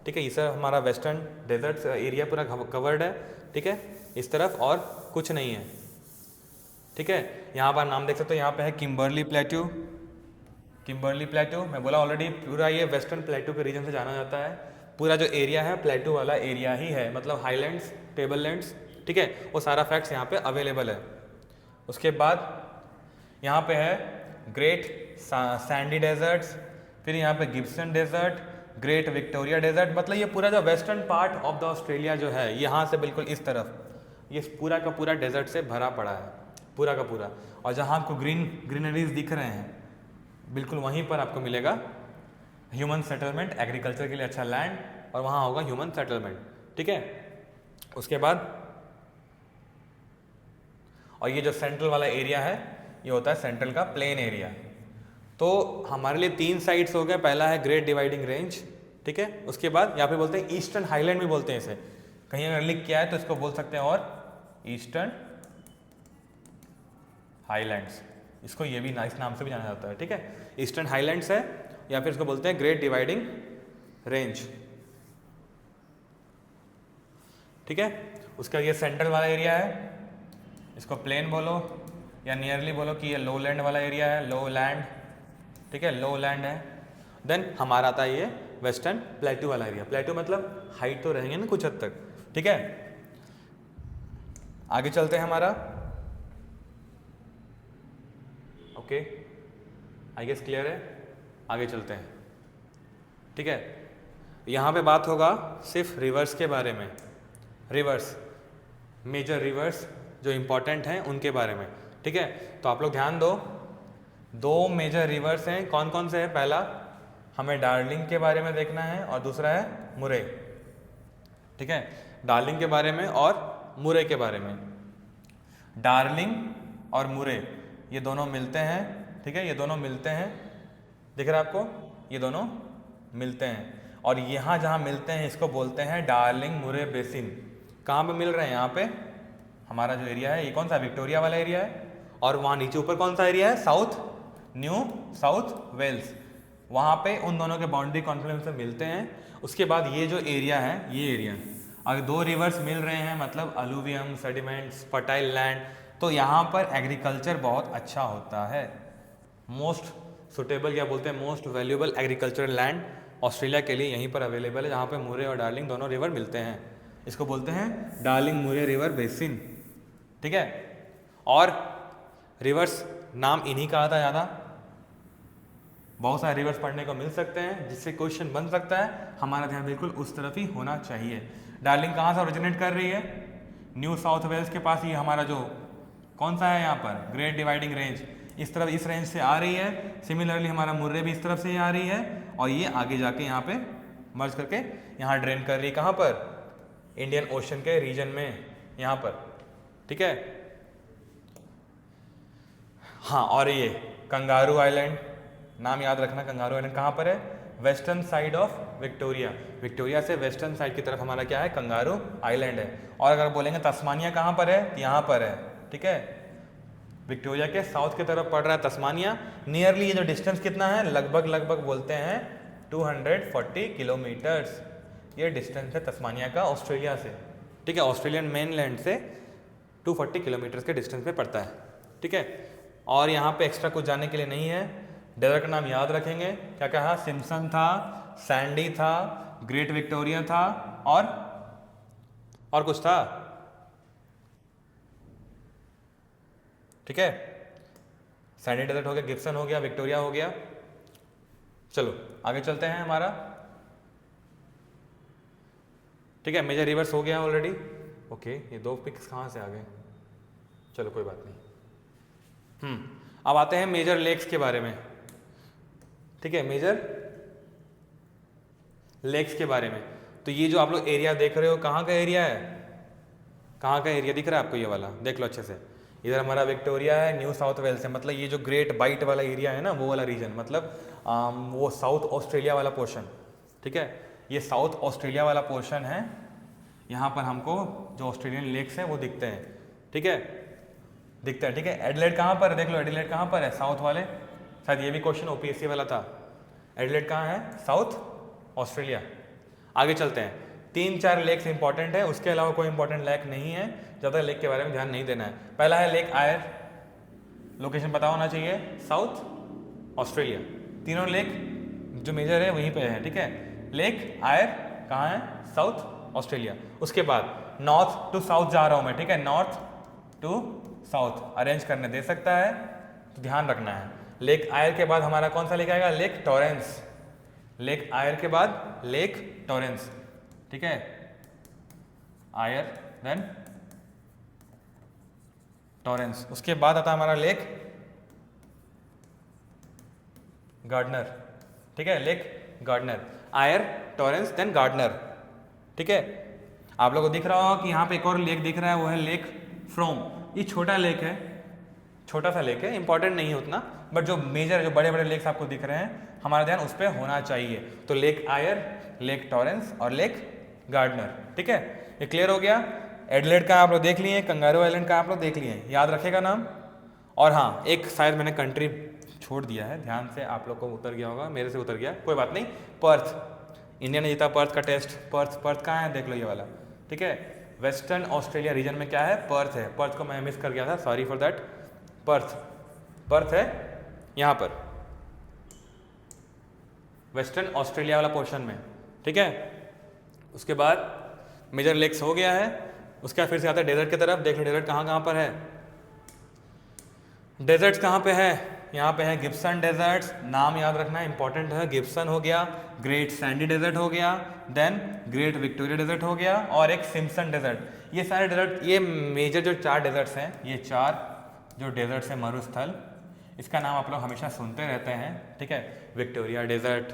ठीक है। इस तरफ हमारा वेस्टर्न डेजर्ट एरिया पूरा कवर्ड है, ठीक है, इस तरफ और कुछ नहीं है, ठीक है। यहाँ पर नाम देख सकते हो, यहाँ पे है किम्बर्ली प्लेट्यू। किम्बर्ली प्लेट्यू मैं बोला ऑलरेडी, पूरा ये वेस्टर्न प्लेट्यू के रीजन से जाना जाता है। पूरा जो एरिया है प्लेट्यू वाला एरिया ही है, मतलब हाईलैंड्स, टेबललैंड्स, ठीक है, वो सारा फैक्ट्स यहाँ पे अवेलेबल है। उसके बाद यहाँ पे है ग्रेट सैंडी डेजर्ट्स, फिर यहाँ पे Gibson Desert, Great Victoria Desert. मतलब ये पूरा जो western part of the Australia जो है, यहाँ से बिल्कुल इस तरफ ये पूरा का पूरा डेजर्ट से भरा पड़ा है, पूरा का पूरा। और जहाँ आपको ग्रीनरीज दिख रहे हैं, बिल्कुल वहीं पर आपको मिलेगा ह्यूमन सेटलमेंट, एग्रीकल्चर के लिए अच्छा लैंड, और वहाँ होगा ह्यूमन सेटलमेंट, ठीक है। उसके बाद और ये जो सेंट्रल वाला एरिया है, ये होता है सेंट्रल का प्लेन एरिया। तो हमारे लिए 3 साइट्स हो गए। पहला है ग्रेट डिवाइडिंग रेंज, ठीक है। उसके बाद यहाँ पे बोलते हैं ईस्टर्न हाईलैंड भी बोलते हैं इसे, कहीं अगर लिख किया है तो इसको बोल सकते हैं और ईस्टर्न हाईलैंड्स, इसको ये भी नाइस नाम से भी जाना जाता है, ठीक है। ईस्टर्न हाईलैंड्स है, या फिर इसको बोलते हैं ग्रेट डिवाइडिंग रेंज, ठीक है। उसका ये सेंट्रल वाला एरिया है, इसको प्लेन बोलो या नियरली बोलो कि ये लो लैंड वाला एरिया है, लो लैंड, ठीक है, लो लैंड है। देन हमारा आता है ये वेस्टर्न प्लेट्यू वाला एरिया। प्लेट्यू मतलब हाइट तो रहेंगे ना कुछ हद तक, ठीक है। आगे चलते हैं हमारा, ओके, आई गेस क्लियर है। आगे चलते हैं, ठीक है। यहाँ पे बात होगा सिर्फ रिवर्स के बारे में, रिवर्स, मेजर रिवर्स जो इम्पोर्टेंट हैं उनके बारे में, ठीक है। तो आप लोग ध्यान दो, 2 मेजर रिवर्स हैं, कौन कौन से हैं? पहला हमें डार्लिंग के बारे में देखना है और दूसरा है मुरे, ठीक है। डार्लिंग के बारे में और मुरे के बारे में। डार्लिंग और मुरे ये दोनों मिलते हैं, ठीक है, ये दोनों मिलते हैं, दिख रहा है आपको, ये दोनों मिलते हैं। और यहाँ जहाँ मिलते हैं इसको बोलते हैं डार्लिंग मुरे बेसिन। कहाँ पे मिल रहे हैं? यहाँ पे हमारा जो एरिया है, ये कौन सा? विक्टोरिया वाला एरिया है। और वहाँ नीचे ऊपर कौन सा एरिया है? New South Wales. वहाँ पे उन दोनों के बाउंड्री कॉन्फ्लुएंस से मिलते हैं। उसके बाद ये जो एरिया है, ये एरिया, अगर 2 रिवर्स मिल रहे हैं मतलब अलूवियम, सेडिमेंट्स, फर्टाइल लैंड, तो यहाँ पर एग्रीकल्चर बहुत अच्छा होता है। मोस्ट सुटेबल क्या बोलते हैं, most valuable agricultural land Australia के लिए यहीं पर अवेलेबल है, जहाँ पे मुरे और डार्लिंग दोनों रिवर मिलते हैं। इसको बोलते हैं डार्लिंग मुरे रिवर बेसिन, ठीक है। और रिवर्स नाम इन्हीं का आता ज़्यादा, बहुत सारे रिवर्स पढ़ने को मिल सकते हैं जिससे क्वेश्चन बन सकता है। हमारा ध्यान बिल्कुल उस तरफ ही होना चाहिए। डार्लिंग कहाँ से ओरिजिनेट कर रही है? न्यू साउथ वेल्स के पास। ये हमारा जो कौन सा है यहाँ पर, ग्रेट डिवाइडिंग रेंज, इस तरफ इस रेंज से आ रही है। सिमिलरली हमारा मुर्रे भी इस तरफ से ही आ रही है और ये आगे जाके यहाँ पे मर्ज करके यहाँ ड्रेन कर रही है। कहाँ पर? इंडियन ओशन के रीजन में, यहाँ पर, ठीक है। हाँ, और ये कंगारू आइलैंड, नाम याद रखना। कंगारू आइलैंड कहाँ पर है? Western side of Victoria. Victoria से वेस्टर्न साइड की तरफ हमारा क्या है? कंगारू आइलैंड है। और अगर बोलेंगे तस्मानिया कहाँ पर है? यहाँ पर है, ठीक है। विक्टोरिया के साउथ की तरफ पड़ रहा है तस्मानिया। नियरली ये जो डिस्टेंस कितना है, लगभग बोलते हैं 240 किलोमीटर्स। ये डिस्टेंस है तस्मानिया का ऑस्ट्रेलिया से, ठीक है, ऑस्ट्रेलियन मेनलैंड से 240 किलोमीटर के डिस्टेंस पे पड़ता है, ठीक है। और यहाँ पे एक्स्ट्रा कुछ जाने के लिए नहीं है। डेजर्ट का नाम याद रखेंगे, क्या कहा, सिम्पसन था, सैंडी था, ग्रेट विक्टोरिया था और कुछ था, ठीक है। सैंडी डेजर्ट हो गया, गिब्सन हो गया, विक्टोरिया हो गया। चलो आगे चलते हैं हमारा, ठीक है। मेजर रिवर्स हो गया ऑलरेडी, ओके। ये दो पिक्स कहाँ से आ गए, चलो कोई बात नहीं। अब आते हैं मेजर लेक्स के बारे में, ठीक है, मेजर लेक्स के बारे में। तो ये जो आप लोग एरिया देख रहे हो, कहाँ का एरिया है, कहाँ का एरिया दिख रहा है आपको, ये वाला देख लो अच्छे से। इधर हमारा विक्टोरिया है, न्यू साउथ वेल्स है, मतलब ये जो ग्रेट बाइट वाला एरिया है ना, वो वाला रीजन, मतलब वो साउथ ऑस्ट्रेलिया वाला पोर्शन, ठीक है। ये साउथ ऑस्ट्रेलिया वाला पोर्शन है। यहाँ पर हमको जो ऑस्ट्रेलियन लेक्स हैं वो दिखते हैं, ठीक है, दिखता है, ठीक है। एडिलेड कहाँ पर है, देख लो एडिलेड कहाँ पर है, साउथ वाले, शायद ये भी क्वेश्चन ओपीएससी वाला था। एडिलेड कहाँ है, साउथ ऑस्ट्रेलिया। आगे चलते हैं, 3-4 लेक्स इंपॉर्टेंट है, उसके अलावा कोई इंपॉर्टेंट लेक नहीं है, ज़्यादा लेक के बारे में ध्यान नहीं देना है। पहला है लेक आयर, लोकेशन पता होना चाहिए, साउथ ऑस्ट्रेलिया। तीनों लेक जो मेजर है वहीं पे है, ठीक है। लेक आयर कहाँ है, साउथ ऑस्ट्रेलिया। उसके बाद नॉर्थ टू साउथ जा रहा हूँ मैं, ठीक है, नॉर्थ टू साउथ अरेंज करने दे सकता है, तो ध्यान रखना है। लेक आयर के बाद हमारा कौन सा लेक आएगा, लेक टॉरेंस। लेक आयर के बाद लेक टॉरेंस, ठीक है, आयर देन टॉरेंस। उसके बाद आता है हमारा लेक गार्डनर, ठीक है, लेक गार्डनर, आयर टॉरेंस देन गार्डनर, ठीक है। आप लोगों को दिख रहा होगा कि यहाँ पे एक और लेक दिख रहा है, वो है लेक फ्रोम। ये छोटा लेक है, छोटा सा लेक है, इंपॉर्टेंट नहीं है उतना, बट जो मेजर जो बड़े बड़े लेक्स आपको दिख रहे हैं, हमारा ध्यान उस पर होना चाहिए। तो लेक आयर, लेक टॉरेंस और लेक गार्डनर, ठीक है, ये क्लियर हो गया। एडिलेड का आप लोग देख लिए, कंगारू आइलैंड का आप लोग देख लिए, याद रखेगा नाम। और हाँ, एक शायद मैंने कंट्री छोड़ दिया है, ध्यान से आप लोग को उतर गया होगा, मेरे से उतर गया, कोई बात नहीं। पर्थ, इंडिया ने जीता पर्थ का टेस्ट। पर्थ कहाँ है, देख लो ये वाला, ठीक है। वेस्टर्न ऑस्ट्रेलिया रीजन में क्या है, पर्थ है। पर्थ को मैं मिस कर गया था, सॉरी फॉर दैट। पर्थ है यहाँ पर वेस्टर्न ऑस्ट्रेलिया वाला पोर्शन में, ठीक है। उसके बाद मेजर लेक्स हो गया है। उसके बाद फिर से आता है डेजर्ट की तरफ, देख लो डेजर्ट कहाँ पर है। डेजर्ट्स कहाँ पे है, यहाँ पे है गिब्सन डेजर्ट्स, नाम याद रखना है, इंपॉर्टेंट है। गिब्सन हो गया, ग्रेट सैंडी डेजर्ट हो गया, देन ग्रेट विक्टोरिया डेजर्ट हो गया, और एक सिम्पसन डेजर्ट। ये सारे डेजर्ट, ये मेजर जो 4 डेजर्ट्स हैं, ये 4 जो डेजर्ट्स हैं मरुस्थल, इसका नाम आप लोग हमेशा सुनते रहते हैं, ठीक है। Victoria Desert,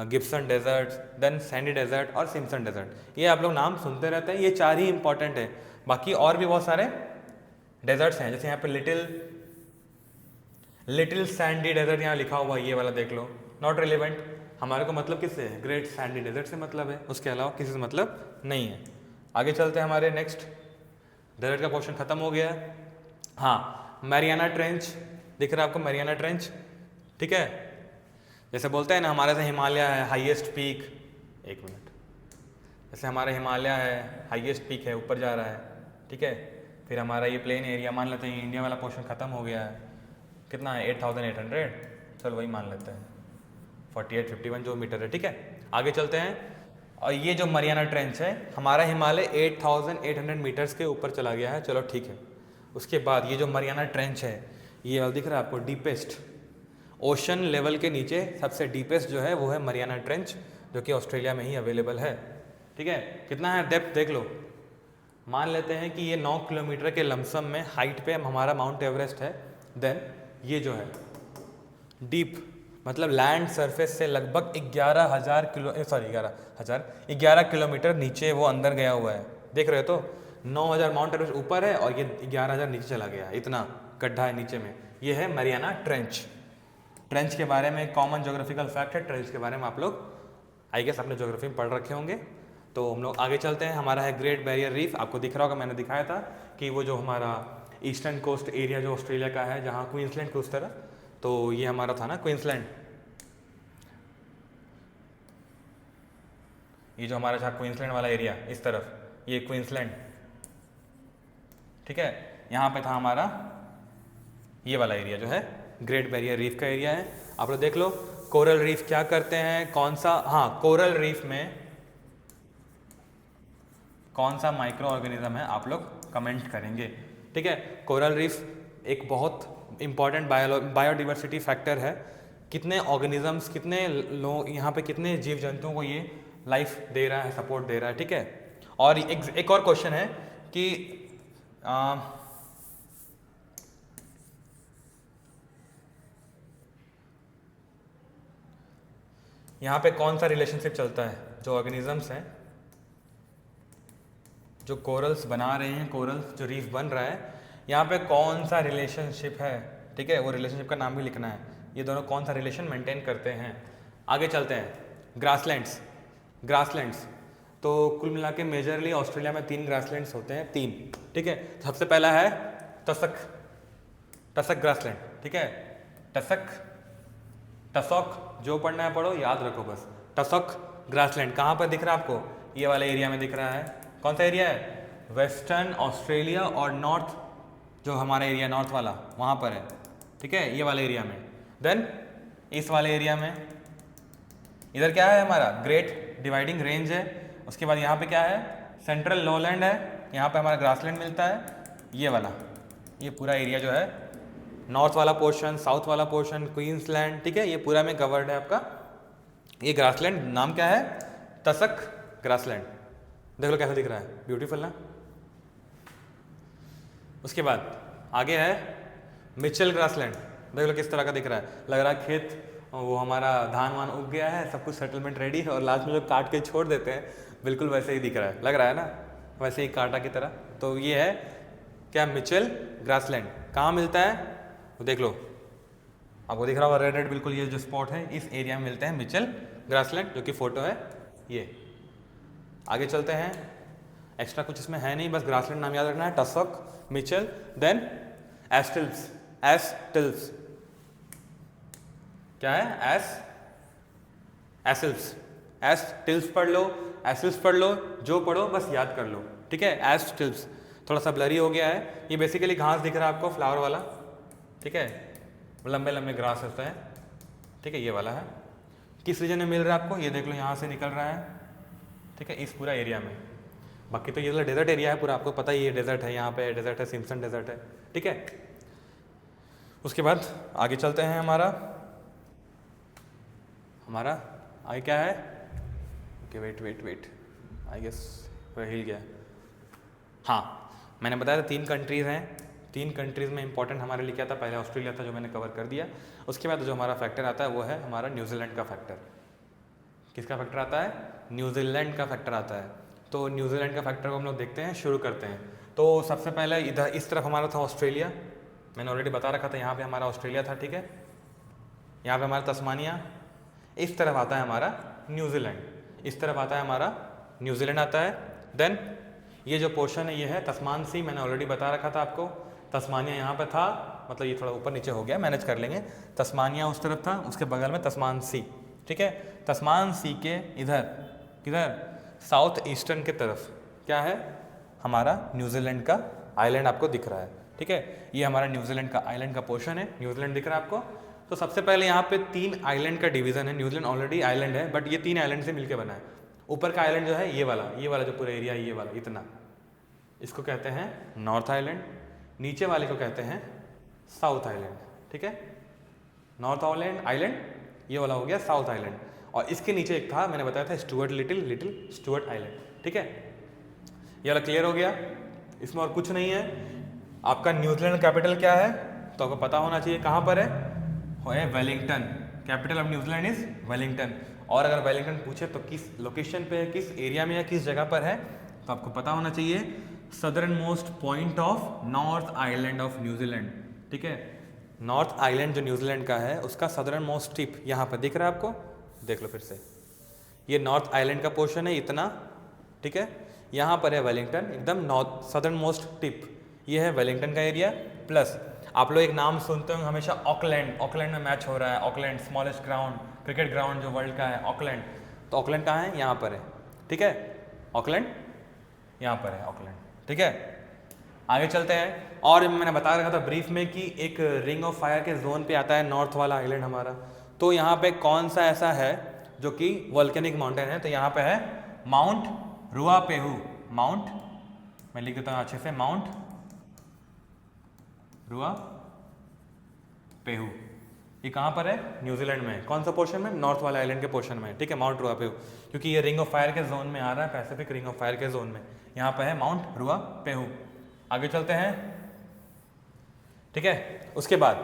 Gibson Desert, then Sandy Desert और सिम्पसन डेजर्ट, ये आप लोग नाम सुनते रहते हैं। ये 4 ही इंपॉर्टेंट है, बाकी और भी बहुत सारे डेजर्ट्स हैं, जैसे यहाँ पे लिटिल सैंडी डेजर्ट यहाँ लिखा हुआ, ये वाला देख लो, नॉट रिलेवेंट। हमारे को मतलब किससे है, ग्रेट सैंडी डेजर्ट से मतलब है, उसके अलावा किसी से मतलब नहीं है। आगे चलते हैं, हमारे नेक्स्ट डेजर्ट का पोर्शन खत्म हो गया है। हाँ, मैरियाना ट्रेंच दिख रहा है आपको, मैरियाना ट्रेंच, ठीक है। जैसे बोलते हैं ना, हमारे से हिमालय है हाईएस्ट पीक, एक मिनट, जैसे हमारा हिमालय है हाईएस्ट पीक है, ऊपर जा रहा है, ठीक है। फिर हमारा ये प्लेन एरिया, मान लेते हैं इंडिया वाला पोर्शन खत्म हो गया है, कितना है 8800, चलो वही मान लेते हैं, 4851 जो मीटर है, ठीक है। आगे चलते हैं, और ये जो मरियाना ट्रेंच है, हमारा हिमालय 8800 मीटर्स के ऊपर चला गया है, चलो ठीक है। उसके बाद ये जो मरियाना ट्रेंच है, ये वाला दिख रहा है आपको, डीपेस्ट, ओशन लेवल के नीचे सबसे डीपेस्ट जो है वो है मरियाना ट्रेंच, जो कि ऑस्ट्रेलिया में ही अवेलेबल है, ठीक है। कितना है डेप्थ देख लो, मान लेते हैं कि ये 9 किलोमीटर के लमसम में हाइट पे हमारा माउंट एवरेस्ट है। देन ये जो है डीप, मतलब लैंड सरफेस से लगभग 11,000 किलोमीटर नीचे वो अंदर गया हुआ है, देख रहे हो। तो 9,000 माउंट एवरेस्ट ऊपर है और ये 11,000 नीचे चला गया है, इतना गड्ढा है नीचे में। ये है मरियाना ट्रेंच। ट्रेंच के बारे में कॉमन ज्योग्राफिकल फैक्ट है, ट्रेंच के बारे में आप लोग आई गेस अपने ज्योग्राफी में पढ़ रखे होंगे। तो हम लोग आगे चलते हैं, हमारा है ग्रेट बैरियर रीफ। आपको दिख रहा होगा, मैंने दिखाया था कि वो जो हमारा ईस्टर्न कोस्ट एरिया जो ऑस्ट्रेलिया का है, जहाँ क्वींसलैंड के उस तरह, तो ये हमारा था ना क्वींसलैंड, ये जो हमारा जहाँ क्वींसलैंड वाला एरिया इस तरफ, ये क्वींसलैंड, ठीक है, यहाँ पे था हमारा ये वाला एरिया जो है ग्रेट बैरियर रीफ का एरिया है। आप लोग देख लो कोरल रीफ क्या करते हैं, कौन सा, हाँ कोरल रीफ में कौन सा माइक्रो ऑर्गेनिज्म है आप लोग कमेंट करेंगे, ठीक है। कोरल रीफ एक बहुत इंपॉर्टेंट बायोडाइवर्सिटी फैक्टर है, कितने ऑर्गेनिजम्स, कितने लोग यहाँ पे, कितने जीव जंतुओं को ये लाइफ दे रहा है, सपोर्ट दे रहा है, ठीक है। और एक और क्वेश्चन है कि यहाँ पे कौन सा रिलेशनशिप चलता है, जो ऑर्गेनिजम्स हैं, जो कोरल्स बना रहे हैं, कोरल्स जो रीफ बन रहा है, यहाँ पे कौन सा रिलेशनशिप है, ठीक है, वो रिलेशनशिप का नाम भी लिखना है, ये दोनों कौन सा रिलेशन मेंटेन करते हैं। आगे चलते हैं, ग्रासलैंड्स तो कुल मिला के मेजरली ऑस्ट्रेलिया में 3 ग्रासलैंड्स होते हैं, 3, ठीक है। सबसे पहला है टसक ग्रासलैंड, ठीक है, टसॉक जो पढ़ना है पढ़ो, याद रखो बस। टसॉक ग्रासलैंड कहाँ पर दिख रहा है आपको, ये वाले एरिया में दिख रहा है। कौन सा एरिया है, वेस्टर्न ऑस्ट्रेलिया और नॉर्थ, जो हमारा एरिया नॉर्थ वाला वहाँ पर है, ठीक है, ये वाले एरिया में। देन इस वाले एरिया में इधर क्या है हमारा, ग्रेट डिवाइडिंग रेंज है। उसके बाद यहाँ पे क्या है, सेंट्रल लोलैंड है, यहाँ पे हमारा ग्रासलैंड मिलता है, ये वाला, ये पूरा एरिया जो है नॉर्थ वाला पोर्शन, साउथ वाला पोर्शन, क्वींसलैंड, ठीक है, ये पूरा में कवर्ड है आपका। ये ग्रासलैंड नाम क्या है, टसक ग्रासलैंड। देख लो कैसा दिख रहा है, ब्यूटीफुल ना। उसके बाद आगे है मिचेल ग्रासलैंड, देख लो किस तरह का दिख रहा है, लग रहा है खेत, वो हमारा धान वान उग गया है, सब कुछ सेटलमेंट रेडी है, और लास्ट में जो काट के छोड़ देते हैं, बिल्कुल वैसे ही दिख रहा है, लग रहा है ना, वैसे ही कांटा की तरह। तो ये है क्या, मिचेल ग्रासलैंड। कहाँ मिलता है, तो देख लो आपको दिख रहा होगा रेड बिल्कुल, ये जो स्पॉट है इस एरिया में मिलते हैं मिचेल ग्रासलैंड, जो कि फोटो है ये। आगे चलते हैं, एक्स्ट्रा कुछ इसमें है नहीं, बस ग्रासलैंड नाम याद रखना है, टसॉक, मिचेल, देन एस्टिल्स, क्या है, एस्टिल्स पढ़ लो, एस्टिल्स पढ़ लो, जो पढ़ो बस याद कर लो, ठीक है। एस्टिल्स थोड़ा सा ब्लरी हो गया है, ये बेसिकली घास दिख रहा है आपको, फ्लावर वाला, ठीक है, लंबे लंबे ग्रास होता है, ठीक है, ये वाला है। किस रीजन में मिल रहा है आपको, ये देख लो यहाँ से निकल रहा है, ठीक है, इस पूरा एरिया में। बाकी तो ये वाला डेजर्ट एरिया है पूरा, आपको पता ही है, डेजर्ट है, यहाँ पे डेजर्ट है, सिम्पसन डेजर्ट है, ठीक है। उसके बाद आगे चलते हैं, हमारा आगे क्या है, ओके वेट आई गेस हिल गया। हाँ, मैंने बताया था 3 कंट्रीज़ हैं, 3 कंट्रीज़ में इंपॉर्टेंट हमारे लिए क्या था, पहले ऑस्ट्रेलिया था जो मैंने कवर कर दिया। उसके बाद जो हमारा फैक्टर आता है वो है हमारा न्यूजीलैंड का फैक्टर। किसका फैक्टर आता है, न्यूजीलैंड का फैक्टर आता है। तो न्यूजीलैंड का फैक्टर को हम लोग देखते हैं, शुरू करते हैं। तो सबसे पहले इधर इस तरफ हमारा था ऑस्ट्रेलिया, मैंने ऑलरेडी बता रखा था, यहाँ पे हमारा ऑस्ट्रेलिया था, ठीक है, यहाँ पे हमारा तस्मानिया, इस तरफ आता है हमारा न्यूजीलैंड, इस तरफ आता है हमारा न्यूजीलैंड आता है। देन ये जो पोर्शन है ये है तस्मान सी, मैंने ऑलरेडी बता रखा था आपको, तस्मानिया यहाँ पे था, मतलब ये थोड़ा ऊपर नीचे हो गया, मैनेज कर लेंगे। तस्मानिया उस तरफ था, उसके बगल में तस्मान सी, ठीक है। तस्मान सी के इधर साउथ ईस्टर्न के तरफ क्या है, हमारा न्यूजीलैंड का आइलैंड आपको दिख रहा है, ठीक है, ये हमारा न्यूजीलैंड का आइलैंड का पोर्शन है, न्यूजीलैंड दिख रहा है आपको। तो सबसे पहले यहाँ पे 3 आइलैंड का डिवीजन है, न्यूजीलैंड ऑलरेडी आइलैंड है, बट ये 3 आइलैंड से मिलकर बना है। ऊपर का आइलैंड जो है ये वाला जो पूरा एरिया है, ये वाला इतना, इसको कहते हैं नॉर्थ आइलैंड, नीचे वाले को कहते हैं साउथ आइलैंड, ठीक है, नॉर्थ आइलैंड, ये वाला हो गया साउथ आइलैंड। और इसके नीचे एक था, मैंने बताया था स्टुअर्ट, लिटिल स्टुअर्ट आइलैंड, ठीक है, ये वाला क्लियर हो गया। इसमें और कुछ नहीं है। आपका न्यूजीलैंड कैपिटल क्या है, तो आपको पता होना चाहिए कहाँ पर है Wellington, capital of New Zealand is Wellington. और अगर वेलिंगटन पूछे तो किस लोकेशन पे है, किस एरिया में या किस जगह पर है, तो आपको पता होना चाहिए southern most point of north island of New Zealand, ठीक है। नॉर्थ आइलैंड जो न्यूजीलैंड का है उसका सदर्न मोस्ट टिप यहाँ पर दिख रहा है आपको, देख लो फिर से, ये नॉर्थ आइलैंड का पोर्शन है इतना, ठीक है, यहाँ पर है वेलिंगटन, एकदम नॉर्थ सदर्न मोस्ट टिप, ये है वेलिंगटन का एरिया। प्लस आप लोग एक नाम सुनते होंगे हमेशा, ऑकलैंड में मैच हो रहा है, Auckland smallest ground, cricket ground जो वर्ल्ड का है ऑकलैंड, तो ऑकलैंड कहाँ है, यहाँ पर है। ठीक है, ऑकलैंड यहाँ पर है ऑकलैंड, ठीक है। आगे चलते हैं, और मैंने बता रखा था ब्रीफ में कि एक रिंग ऑफ फायर के जोन पे आता है नॉर्थ वाला आइलैंड हमारा, तो यहाँ पे कौन सा ऐसा है जो कि वोल्केनिक माउंटेन है, तो यहाँ पे है माउंट रुआपेहू, माउंट, मैं लिख देता हूँ अच्छे से, माउंट रुआपेहू। ये कहाँ पर है? न्यूजीलैंड में। कौन सा पोर्शन में? नॉर्थ वाला आइलैंड के पोर्शन में, ठीक है, माउंट रुआपेहू, क्योंकि ये रिंग ऑफ फायर के जोन में आ रहा है, पैसिफिक रिंग ऑफ फायर के जोन में, यहाँ पे है माउंट रुआपेहू। आगे चलते हैं, ठीक है। उसके बाद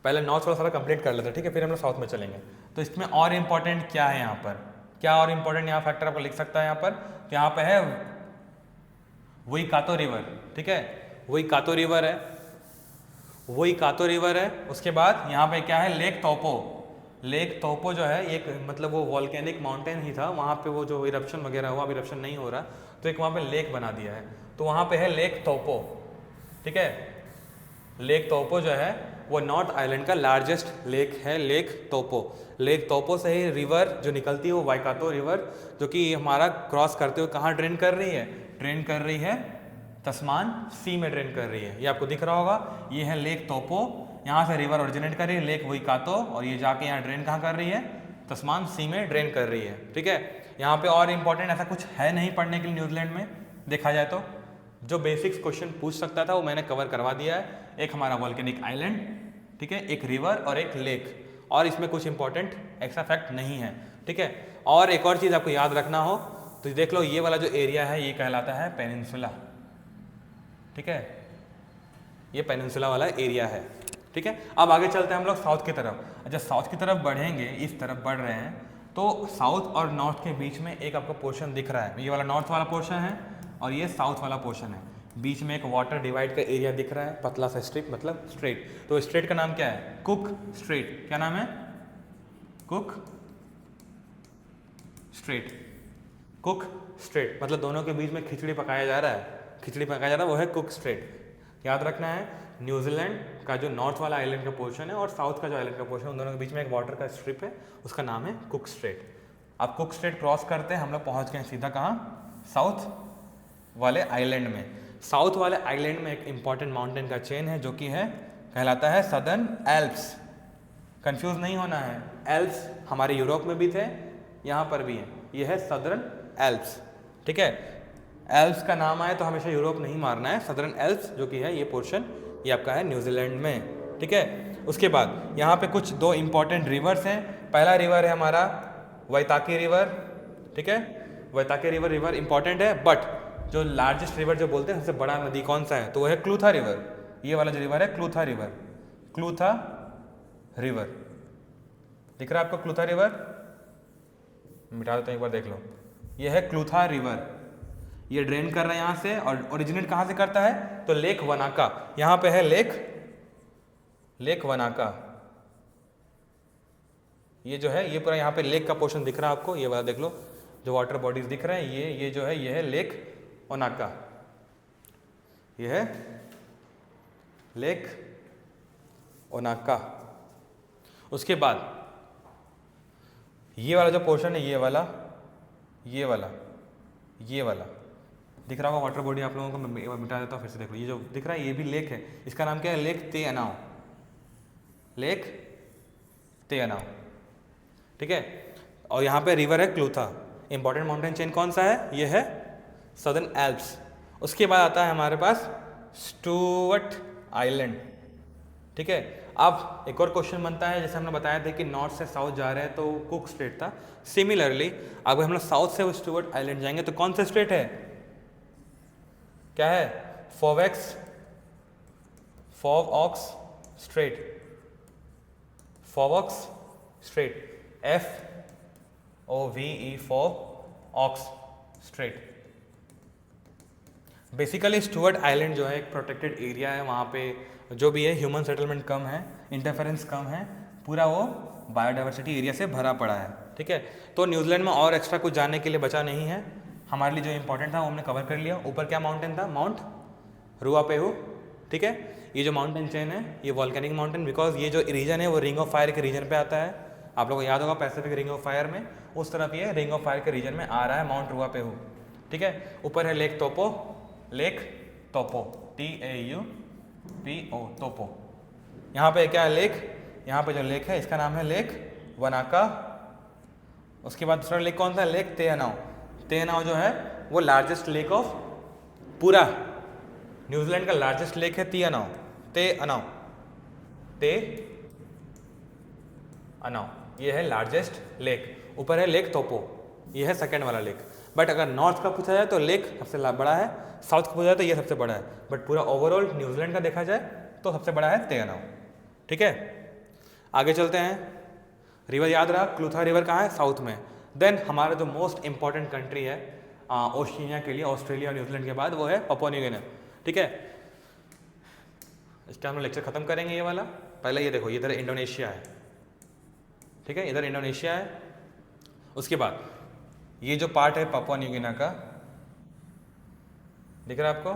पहले नॉर्थ वाला सारा कंप्लीट कर लेते हैं, ठीक है, फिर हम लोग साउथ में चलेंगे। तो इसमें और इम्पोर्टेंट क्या है यहाँ पर, क्या और इम्पोर्टेंट यहाँ फैक्टर आपको लिख सकता है यहाँ पर, तो यहाँ पे है वही कातो रिवर, ठीक है, वही कातो रिवर है, वही कातो रिवर है। उसके बाद यहाँ पे क्या है? लेक तोपो। लेक तोपो जो है एक मतलब वो वॉल्केनिक माउंटेन ही था, वहाँ पे वो जो इरप्शन वगैरह हुआ, अब इरप्शन नहीं हो रहा, तो एक वहाँ पे लेक बना दिया है, तो वहाँ पे है लेक तोपो, ठीक है। लेक तोपो जो है वो नॉर्थ आइलैंड का लार्जेस्ट लेक है, लेक तोपो। लेक तोपो से ही रिवर जो निकलती है वो वाइकातो रिवर, जो कि हमारा क्रॉस करते हुए कहाँ ड्रेन कर रही है? ड्रेन कर रही है तस्मान सी में ड्रेन कर रही है, ये आपको दिख रहा होगा, ये है लेक तोपो, यहाँ से रिवर ओरिजिनेट कर रही है लेक वाइकातो, और ये जाके यहाँ ड्रेन कहाँ कर रही है? तस्मान सी में ड्रेन कर रही है, ठीक है। यहाँ पे और इम्पोर्टेंट ऐसा कुछ है नहीं पढ़ने के लिए न्यूजीलैंड में, देखा जाए तो जो बेसिक्स क्वेश्चन पूछ सकता था वो मैंने कवर करवा दिया है। एक हमारा वॉल्केनिक आइलैंड, ठीक है, एक रिवर और एक लेक, और इसमें कुछ इंपॉर्टेंट एक्स्ट्रा फैक्ट नहीं है, ठीक है। और एक और चीज़ आपको याद रखना हो तो देख लो, ये वाला जो एरिया है ये कहलाता है पेनिनसुला, ठीक है, ये पेनिनसुला वाला एरिया है, ठीक है। अब आगे चलते हैं हम लोग साउथ की तरफ। जब साउथ की तरफ बढ़ेंगे, इस तरफ बढ़ रहे हैं, तो साउथ और नॉर्थ के बीच में एक आपको पोर्शन दिख रहा है, ये वाला नॉर्थ वाला पोर्शन है और ये साउथ वाला पोर्शन है, बीच में एक वाटर डिवाइड का एरिया दिख रहा है, पतला सा स्ट्रिप, मतलब स्ट्रेट। तो स्ट्रेट का नाम क्या है? Cook straight. क्या नाम है? Cook straight. कुक स्ट्रेट मतलब दोनों के बीच में खिचड़ी पकाया जा रहा है, खिचड़ी पकाया जा रहा है, वो है कुक स्ट्रेट। याद रखना है, न्यूजीलैंड का जो नॉर्थ वाला आइलैंड का पोर्शन है और साउथ का जो आइलैंड का पोर्शन है, उन दोनों के बीच में एक वाटर का स्ट्रिप है, उसका नाम है कुक स्ट्रेट। अब कुक स्ट्रेट क्रॉस करते हैं, हम लोग पहुँच गए सीधा कहाँ? साउथ वाले आइलैंड में। साउथ वाले आइलैंड में एक इंपॉर्टेंट माउंटेन का चेन है जो कि है कहलाता है सदर्न एल्प्स। कंफ्यूज नहीं होना है, एल्प्स हमारे यूरोप में भी थे, यहाँ पर भी है, ये है सदर्न एल्प्स, ठीक है। एल्प्स का नाम आए तो हमेशा यूरोप नहीं मारना है, सदर्न एल्प्स जो कि है ये पोर्शन, ये आपका है न्यूजीलैंड में, ठीक है। उसके बाद यहाँ पे कुछ दो इंपॉर्टेंट रिवर्स हैं। पहला रिवर है हमारा वैताकी रिवर, ठीक है, वैताकी रिवर इंपॉर्टेंट है, बट जो लार्जेस्ट रिवर जो बोलते हैं सबसे बड़ा नदी कौन सा है, तो वो है क्लूथा रिवर। ये वाला जो रिवर है क्लूथा रिवर, क्लूथा रिवर दिख रहा है आपको? क्लूथा रिवर मिटा देता हूँ, एक बार देख लो, ये है क्लूथा रिवर, ये ड्रेन कर रहा है यहाँ से, और ओरिजिनेट कहाँ से करता है? तो लेक वनाका, यहाँ पे है लेक वनाका, ये जो है ये पूरा यहाँ पे लेक का पोर्शन दिख रहा है आपको, ये वाला देख लो, जो वाटर बॉडीज दिख रहे हैं, ये जो है ये है लेक ओनाका, ये है लेक ओनाका। उसके बाद ये वाला जो पोर्शन है, ये वाला दिख रहा होगा वाटर बॉडी आप लोगों को, मैं एक बार मिटा देता हूँ फिर से देख लो, ये जो दिख रहा है ये भी लेक है, इसका नाम क्या है? लेक ते अनाव, लेक ते अनाव, ठीक है। और यहाँ पे रिवर है क्लूथा। इंपॉर्टेंट माउंटेन चेन कौन सा है? ये है सदर्न एल्प्स। उसके बाद आता है हमारे पास स्टुअर्ट आइलैंड, ठीक है। अब एक और क्वेश्चन बनता है, जैसे हमने बताया था कि नॉर्थ से साउथ जा रहे हैं तो कुक स्ट्रेट था, सिमिलरली अगर हम लोग साउथ से स्टुअर्ट आइलैंड जाएंगे तो कौन सा स्ट्रेट है? क्या है? Foveaux strait, Foveaux strait, FOVE Foveaux strait. Basically Stewart Island जो है एक प्रोटेक्टेड एरिया है, वहाँ पे जो भी है ह्यूमन सेटलमेंट कम है, इंटरफेरेंस कम है, पूरा वो बायोडाइवर्सिटी एरिया से भरा पड़ा है, ठीक है। तो न्यूजीलैंड में और एक्स्ट्रा कुछ जानने के लिए बचा नहीं है, हमारे लिए जो इंपॉर्टेंट था वो हमने कवर कर लिया। ऊपर क्या माउंटेन था? माउंट रुआपेहू, ठीक है। ये जो माउंटेन चेन है ये वॉल्केनिक माउंटेन, बिकॉज ये जो रीजन है वो रिंग ऑफ फायर के रीजन पे आता है, आप लोगों को याद होगा पैसिफिक रिंग ऑफ फायर में उस तरफ ये रिंग ऑफ फायर के रीजन में आ रहा है माउंट रुआपेहू, ठीक है। ऊपर है लेक तोपो, TAUPO, तोपो। यहाँ पे क्या है लेक, यहाँ पे जो लेक है इसका नाम है लेक वनाका। उसके बाद दूसरा लेक कौन सा है, लेक तेहनाव। तेहनाव जो है वो लार्जेस्ट लेक ऑफ पूरा न्यूजीलैंड का लार्जेस्ट लेक है तेहनाव, ये है लार्जेस्ट लेक। ऊपर है लेक तोपो, ये है सेकेंड वाला लेक। बट अगर नॉर्थ का पूछा जाए तो लेक सबसे बड़ा है, साउथ का पूछा जाए तो ये सबसे बड़ा है, बट पूरा ओवरऑल न्यूजीलैंड का देखा जाए तो सबसे बड़ा है तेहनाव, ठीक है। आगे चलते हैं। रिवर याद रहा, क्लूथा रिवर कहाँ है, साउथ में। देन हमारा जो मोस्ट इंपॉर्टेंट कंट्री है ओशिनिया के लिए, ऑस्ट्रेलिया और न्यूजीलैंड के बाद, वो है पपुआ न्यू गिनी, ठीक है। इसका हम लेक्चर खत्म करेंगे ये वाला। पहले ये देखो, इधर इंडोनेशिया है, ठीक है, इधर इंडोनेशिया है। उसके बाद ये जो पार्ट है पपुआ न्यू गिनी का, दिख रहा है आपको,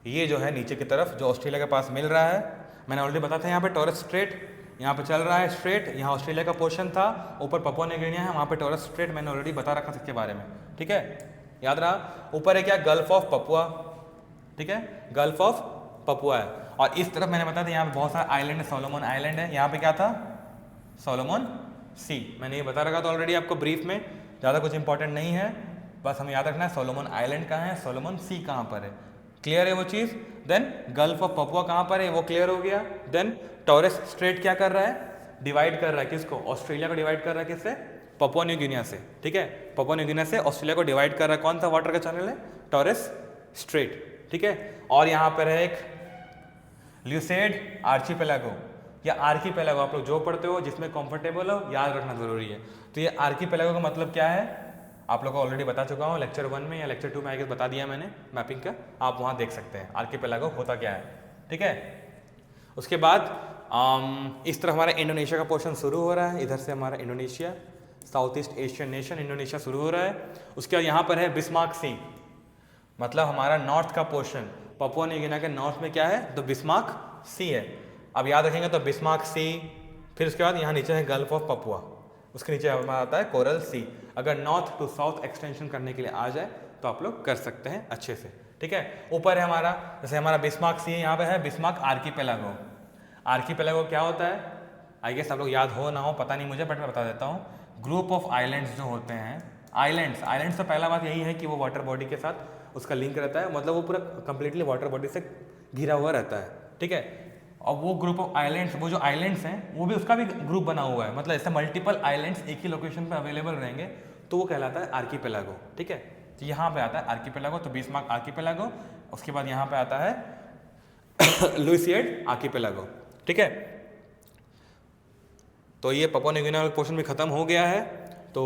ये जो है नीचे की तरफ जो ऑस्ट्रेलिया के पास मिल रहा है, मैंने ऑलरेडी बताया था यहाँ पे टॉरस स्ट्रेट, यहाँ पे चल रहा है स्ट्रेट, यहाँ ऑस्ट्रेलिया का पोर्शन था, ऊपर पपुआ न्यू गिनी है, वहाँ पे टॉरस स्ट्रेट मैंने ऑलरेडी बता रखा था इसके बारे में, ठीक है, याद रहा। ऊपर है क्या, गल्फ ऑफ पपुआ, ठीक है, गल्फ ऑफ पपुआ है। और इस तरफ मैंने बताया था यहाँ पे बहुत सारा आइलैंड है, सोलोमन आइलैंड है। यहाँ पे क्या था, सोलोमन सी, मैंने ये बता रखा था ऑलरेडी आपको ब्रीफ में, ज़्यादा कुछ इंपॉर्टेंट नहीं है, बस हमें याद रखना है सोलोमन आइलैंड कहाँ है, सोलोमन सी कहाँ पर है, क्लियर है वो चीज़। देन गल्फ ऑफ पपुआ कहाँ पर है, वो क्लियर हो गया। देन टॉरस स्ट्रेट क्या कर रहा है, डिवाइड कर रहा है किसको, ऑस्ट्रेलिया को डिवाइड कर रहा है किससे, पपुआ न्यू गिनी से, ठीक है। पपुआ न्यू गिनी से ऑस्ट्रेलिया को डिवाइड कर रहा है, कौन सा वाटर का चैनल है, टॉरस स्ट्रेट, ठीक है। और यहाँ पर है एक ल्यूसेड आर्चीपेलागो या आर्कीपेलागो, आप लोग जो पढ़ते हो जिसमें कंफर्टेबल हो याद रखना जरूरी है। तो ये आर्कीपेलागो का मतलब क्या है, आप लोगों को ऑलरेडी बता चुका हूँ, लेक्चर 1 में या लेक्चर 2 में आगे बता दिया मैंने मैपिंग का, आप वहाँ देख सकते हैं आर्कीपेलागो होता क्या है, ठीक है। उसके बाद इस तरह हमारा इंडोनेशिया का पोर्शन शुरू हो रहा है, इधर से हमारा Indonesia, south east Asian nation Indonesia शुरू हो रहा है। उसके बाद यहाँ पर है बिस्मार्क सी, मतलब हमारा नॉर्थ का पोर्शन, पपुआ न्यू गिनी के नॉर्थ में क्या है, तो बिस्मार्क सी है। अब याद रखेंगे तो बिस्मार्क सी, फिर उसके बाद यहाँ नीचे है गल्फ ऑफ पपुआ, उसके नीचे हमारा आता है कोरल सी। अगर नॉर्थ टू साउथ एक्सटेंशन करने के लिए आ जाए तो आप लोग कर सकते हैं अच्छे से, ठीक है। ऊपर है हमारा, जैसे हमारा बिस्मार्क सी, यहाँ पे है बिस्मार्क आर्कीपेलागो। आर्कीपेलागो क्या होता है, आई गेस आप लोग याद हो ना हो पता नहीं मुझे, बट मैं बता देता हूँ। ग्रुप ऑफ आइलैंड्स जो होते हैं, आइलैंड्स तो पहला बात यही है कि वो वाटर बॉडी के साथ उसका लिंक रहता है, मतलब वो पूरा कंप्लीटली वाटर बॉडी से घिरा हुआ रहता है, ठीक है। और वो ग्रुप ऑफ आइलैंड्स, वो जो आइलैंड्स हैं वो भी उसका भी ग्रुप बना हुआ है, मतलब ऐसे मल्टीपल आइलैंड्स एक ही लोकेशन पे अवेलेबल रहेंगे तो वो कहलाता है आर्कीपेलागो, ठीक है। तो यहाँ पे आता है आर्कीपेलागो, तो बिस्मार्क आर्कीपेलागो। उसके बाद यहाँ पे आता है लुइसिएड आर्कीपेलागो, ठीक है। तो ये पपुआ न्यू गिनी पोर्शन भी खत्म हो गया है। तो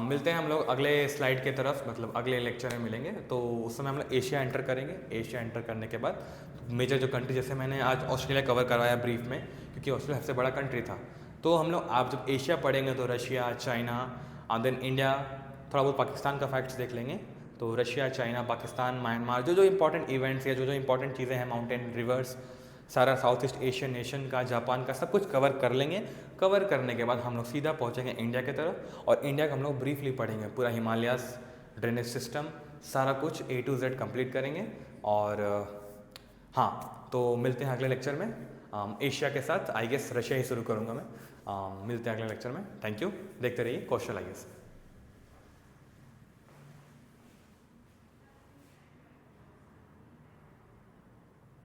मिलते हैं हम लोग अगले स्लाइड के तरफ, मतलब अगले लेक्चर में मिलेंगे। तो उस समय हम लोग एशिया एंटर करेंगे। एशिया एंटर करने के बाद मेजर जो कंट्री, जैसे मैंने आज ऑस्ट्रेलिया कवर करवाया ब्रीफ में, क्योंकि ऑस्ट्रेलिया सबसे बड़ा कंट्री था, तो हम लोग आप जब एशिया पढ़ेंगे तो रशिया, चाइना, देन इंडिया, थोड़ा बहुत पाकिस्तान का फैक्ट्स देख लेंगे। तो रशिया, चाइना, पाकिस्तान, म्यांमार, जो जो इंपॉर्टेंट इवेंट्स या जो जो इंपॉर्टेंट चीज़ें हैं, माउंटेन, रिवर्स, सारा साउथ ईस्ट एशियन नेशन का, जापान का, सब कुछ कवर कर लेंगे। कवर करने के बाद हम लोग सीधा पहुंचेंगे इंडिया की तरफ, और इंडिया का हम लोग ब्रीफली पढ़ेंगे, पूरा हिमालयास, ड्रेनेज सिस्टम, सारा कुछ A to Z कंप्लीट करेंगे। और हाँ, तो मिलते हैं अगले लेक्चर में एशिया के साथ। आई गेस रशिया ही शुरू करूँगा मैं। मिलते हैं अगले लेक्चर में। थैंक यू, देखते रहिए कौशल IAS।